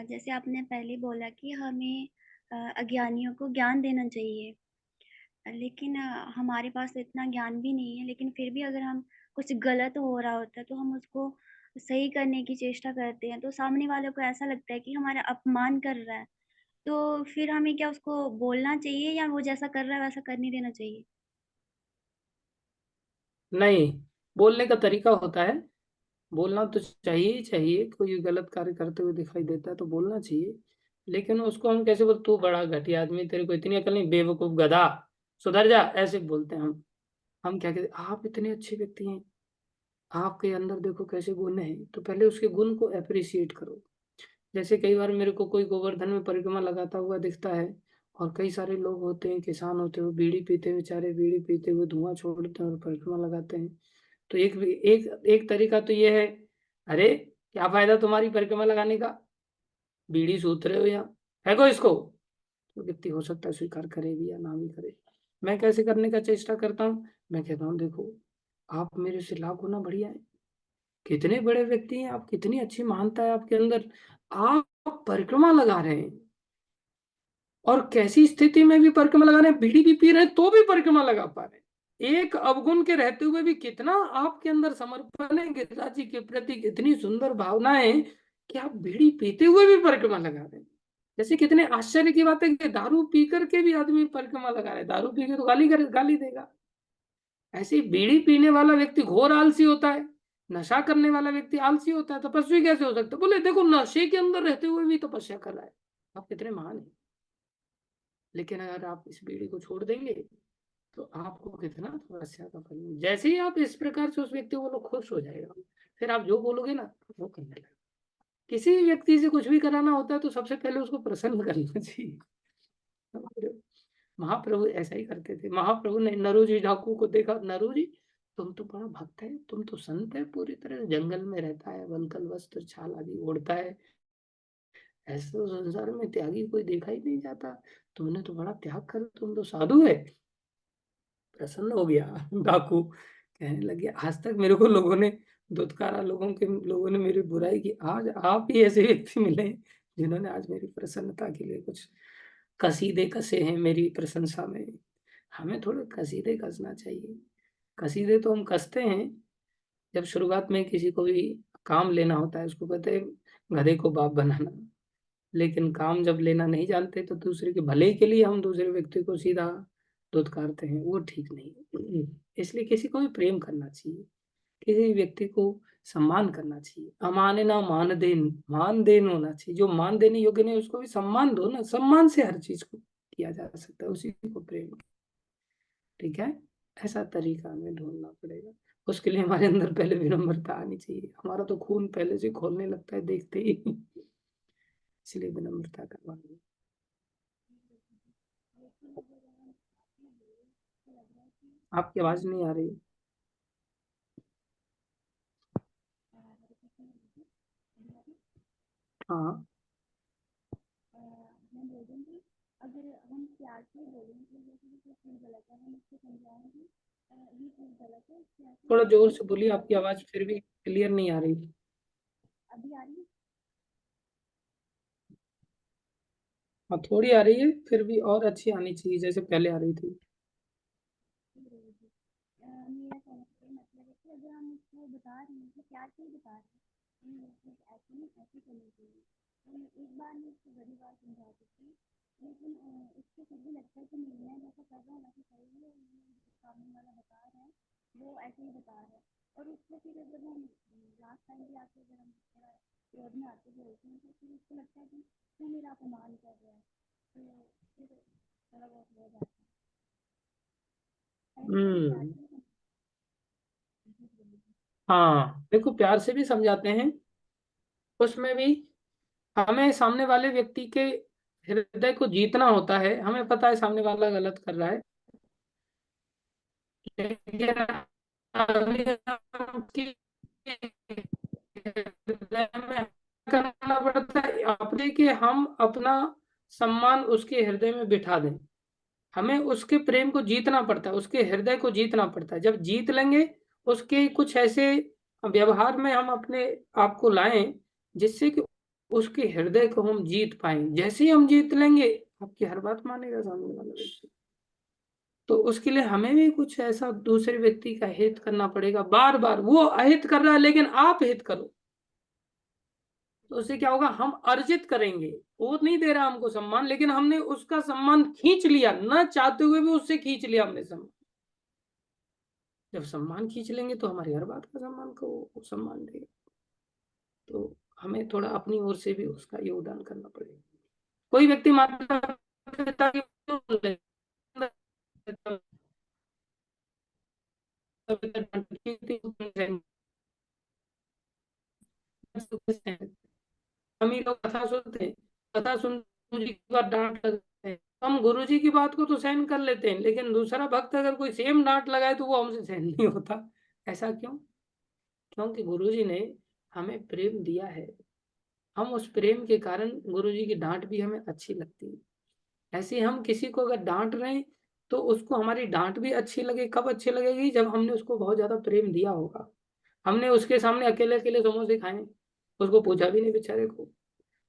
जैसे आपने पहले बोला कि हमें अज्ञानियों को ज्ञान देना चाहिए, लेकिन हमारे पास तो इतना ज्ञान भी नहीं है, लेकिन फिर भी अगर हम कुछ गलत हो रहा होता है तो हम उसको सही करने की चेष्टा करते हैं, तो सामने वाले को ऐसा लगता है कि हमारा अपमान कर रहा है, तो फिर हमें क्या उसको बोलना चाहिए या वो जैसा कर रहा है वैसा करने देना चाहिए? नहीं, बोलने का तरीका होता है। बोलना तो चाहिए ही चाहिए, कोई गलत कार्य करते हुए दिखाई देता है तो बोलना चाहिए। लेकिन उसको हम कैसे बोल, तू बड़ा घटिया आदमी, तेरे को इतनी अकल नहीं, बेवकूफ गधा, सुधर जा, ऐसे बोलते हैं हम क्या कहते हैं, आप इतने अच्छे व्यक्ति हैं, आपके अंदर देखो कैसे गुण हैं, तो पहले उसके गुण को अप्रिशिएट करो। जैसे कई बार मेरे को कोई गोवर्धन में परिक्रमा लगाता हुआ दिखता है, और कई सारे लोग होते हैं, किसान होते हुए बीड़ी पीते हुए, बेचारे बीड़ी पीते हुए धुआं छोड़ते हैं और परिक्रमा लगाते हैं। तो एक एक एक तरीका तो ये है, अरे क्या फायदा तुम्हारी परिक्रमा लगाने का, बीड़ी सूत रहे हो, या फेंको इसको। तो व्यक्ति हो सकता है स्वीकार करे भी या ना भी करे। मैं कैसे करने का चेष्टा करता हूँ, मैं कहता हूँ देखो, आप मेरे से लाख गुना बढ़िया है, कितने बड़े व्यक्ति हैं आप, कितनी अच्छी महानता है आपके अंदर, आप परिक्रमा लगा रहे हैं, और कैसी स्थिति में भी परिक्रमा लगा रहे हैं, बीड़ी भी पी रहे हैं तो भी परिक्रमा लगा पा रहे हैं। एक अवगुण के रहते हुए भी कितना आपके अंदर समर्पण है गिरिजा जी के प्रति, कितनी सुंदर भावना है कि आप बीड़ी पीते हुए भी परिक्रमा लगा रहे हैं। जैसे कितने आश्चर्य की बात है कि दारू पी करके भी आदमी परिक्रमा लगा रहा है, दारू पी के तो गाली देगा। ऐसे ही बीड़ी पीने वाला व्यक्ति घोर आलसी होता है, नशा करने वाला व्यक्ति आलसी होता है, तपस्वी कैसे हो सकता है? बोले देखो, नशे के अंदर रहते हुए भी तपस्या कर रहा है, आप कितने महान हैं। लेकिन अगर आप इस बीड़ी को छोड़ देंगे तो आपको कितना तपस्या का फल मिलेगा। जैसे ही आप इस प्रकार से उस व्यक्ति को बोलो, खुश हो जाएगा, फिर आप जो बोलोगे ना वो करने लगेगा। किसी भी व्यक्ति से कुछ भी कराना होता है तो सबसे पहले उसको प्रसन्न करना चाहिए। महाप्रभु ऐसा ही करते थे। महाप्रभु ने नरोजी ठाकुर को देखा, नरोजी तुम तो बड़ा भक्त है, तुम तो संत है, पूरी तरह जंगल में रहता है, वलकल वस्त्र छाल आदि ओढ़ता है, ऐसे तो संसार में त्यागी कोई देखा ही नहीं जाता, तुमने तो बड़ा त्याग कर, तुम तो साधु है। प्रसन्न हो गया डाकू, कहने लगे आज तक मेरे को लोगों ने दुत्कारा, लोगों ने मेरी बुराई की, आज आप ही ऐसे व्यक्ति मिले जिन्होंने आज मेरी प्रसन्नता के लिए कुछ कसीदे कसे हैं मेरी प्रशंसा में। हमें थोड़े कसीदे कसना चाहिए, कसीदे तो हम कसते हैं, जब शुरुआत में किसी को भी काम लेना होता है, उसको कहते हैं गधे को बाप बनाना। लेकिन काम जब लेना नहीं जानते तो दूसरे के भले के लिए हम दूसरे व्यक्ति को सीधा दुत्कारते हैं, वो ठीक नहीं। इसलिए किसी को भी प्रेम करना चाहिए, किसी व्यक्ति को सम्मान करना चाहिए। अमाने ना मान देन, मान देन होना चाहिए। जो मान देने योग्य नहीं उसको भी सम्मान दो ना, सम्मान से हर चीज को किया जा सकता है, उसी को प्रेम। ठीक है, ऐसा तरीका हमें ढूंढना पड़ेगा। उसके लिए हमारे अंदर पहले विनम्रता आनी चाहिए। हमारा तो खून पहले से खोलने लगता है देखते ही। इसलिए विनम्रता करवानी। आपकी आवाज नहीं आ रही। हाँ, अगर हम प्यार से बोलेंगे ये चीज़ गलत है, हम उसको समझाएंगे ये चीज़ गलत है, प्यार से थोड़ा जोर से बोलिए, आपकी आवाज फिर भी क्लियर नहीं आ रही। अभी आ रही है। हाँ, थोड़ी आ रही है, फिर भी और अच्छी आनी चाहिए जैसे पहले आ रही थी। मेरा कहने का मतलब है कि अगर हम उसको बता रहे हैं तो प्यार से ही बता रहे हैं ये चीज़ ऐसी नहीं ऐसी करनी चाहिए। हम एक बार में उसको बड़ी बार समझा सकते हैं, लेकिन उसको फिर भी लगता है कि नहीं मैं ऐसा कर रहा हूँ ऐसा सही है, सामने वाला बता रहा है वो ऐसे ही बता रहा है। और उसको फिर अगर हम लास्ट टाइम भी आके अगर हम विरोध में आके बोलते हैं तो फिर उसको लगता है कि तू मेरा अपमान कर रहा है, तो फिर थोड़ा बहुत हो जाता है। हाँ, देखो प्यार से भी समझाते हैं, उसमें भी हमें सामने वाले व्यक्ति के हृदय को जीतना होता है। हमें पता है सामने वाला गलत कर रहा है, लेकिन अभी हम उसके हृदय में करना पड़ता है अपने कि हम अपना सम्मान उसके हृदय में बिठा दें। हमें उसके प्रेम को जीतना पड़ता है, उसके हृदय को जीतना पड़ता है। जब जीत लेंगे, उसके कुछ ऐसे व्यवहार में हम अपने आप को लाएं जिससे कि उसके हृदय को हम जीत पाए। जैसे ही हम जीत लेंगे, आपकी हर बात मानेगा सामने वाला व्यक्ति। तो उसके लिए हमें भी कुछ ऐसा दूसरे व्यक्ति का हित करना पड़ेगा। बार बार वो अहित कर रहा है लेकिन आप हित करो, तो उससे क्या होगा, हम अर्जित करेंगे। वो नहीं दे रहा हमको सम्मान, लेकिन हमने उसका सम्मान खींच लिया, न चाहते हुए भी उससे खींच लिया हमने सम्मान। जब सम्मान खींच लेंगे तो हमारी हर बात का सम्मान को वो सम्मान देगा। तो हमें थोड़ा अपनी ओर से भी उसका योगदान करना पड़ेगा। कोई व्यक्ति माता पिता की हम ही लोग कथा सुनते हैं, कथा सुन गुरु जी की बात डांट लगते हैं। हम गुरु जी की बात को तो सहन कर लेते हैं, लेकिन दूसरा भक्त अगर कोई सेम डांट लगाए तो वो हमसे सहन नहीं होता। ऐसा क्यों? क्योंकि गुरु जी ने हमें प्रेम दिया है। हम उस प्रेम के कारण गुरु जी की डांट भी हमें अच्छी लगती है। ऐसे हम किसी को अगर डांट रहे हैं तो उसको हमारी डांट भी अच्छी लगे। कब अच्छी लगेगी? जब हमने उसको बहुत ज्यादा प्रेम दिया होगा। हमने उसके सामने अकेले अकेले समोसे खाए, उसको पूछा भी नहीं बेचारे को,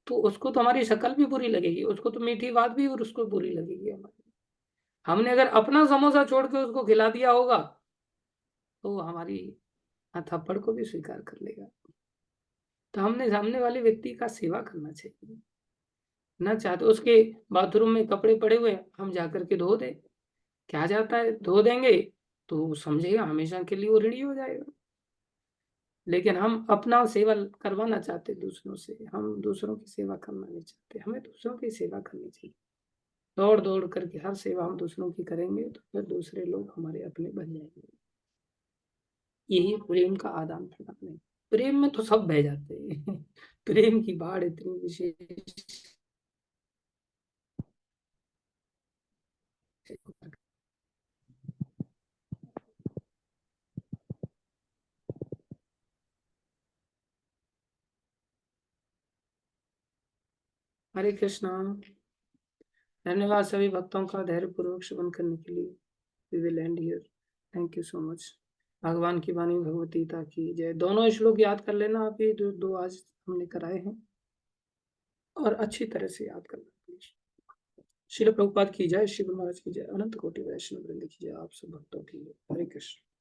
तो उसको तो हमारी शक्ल भी बुरी लगेगी, उसको तो मीठी बात भी और उसको बुरी लगेगी हमारी। हमने अगर अपना समोसा छोड़ के उसको खिला दिया होगा तो वो हमारी थप्पड़ को भी स्वीकार कर लेगा। तो हमने सामने वाले व्यक्ति का सेवा करना चाहिए। ना चाहते उसके बाथरूम में कपड़े पड़े हुए हम जाकर के धो दें, क्या जाता है, धो देंगे तो वो समझेगा हमेशा के लिए वो ऋणी हो जाएगा। लेकिन हम अपना सेवा करवाना चाहते दूसरों से, हम दूसरों की सेवा करना नहीं चाहते। हमें दूसरों की सेवा करनी चाहिए। दौड़ दौड़ करके हर सेवा हम दूसरों की करेंगे तो फिर दूसरे लोग हमारे अपने बन जाएंगे। यही प्रेम का आदान प्रदान है। प्रेम में तो सब बह जाते हैं। प्रेम की बाढ़ इतनी विशेष। हरे कृष्णा। धन्यवाद सभी भक्तों का धैर्यपूर्वक श्रवण करने के लिए। We will end here. Thank you so much. भगवान की वाणी भगवत गीता की जय। दोनों श्लोक याद कर लेना आप, ये जो दो आज हमने कराए हैं, और अच्छी तरह से याद करना प्लीज। श्रील प्रभुपाद की जय, श्री गुरु महाराज की जय, अनंत कोटि वैष्णव वृंद की जय, आप सब भक्तों की जय। हरे कृष्ण।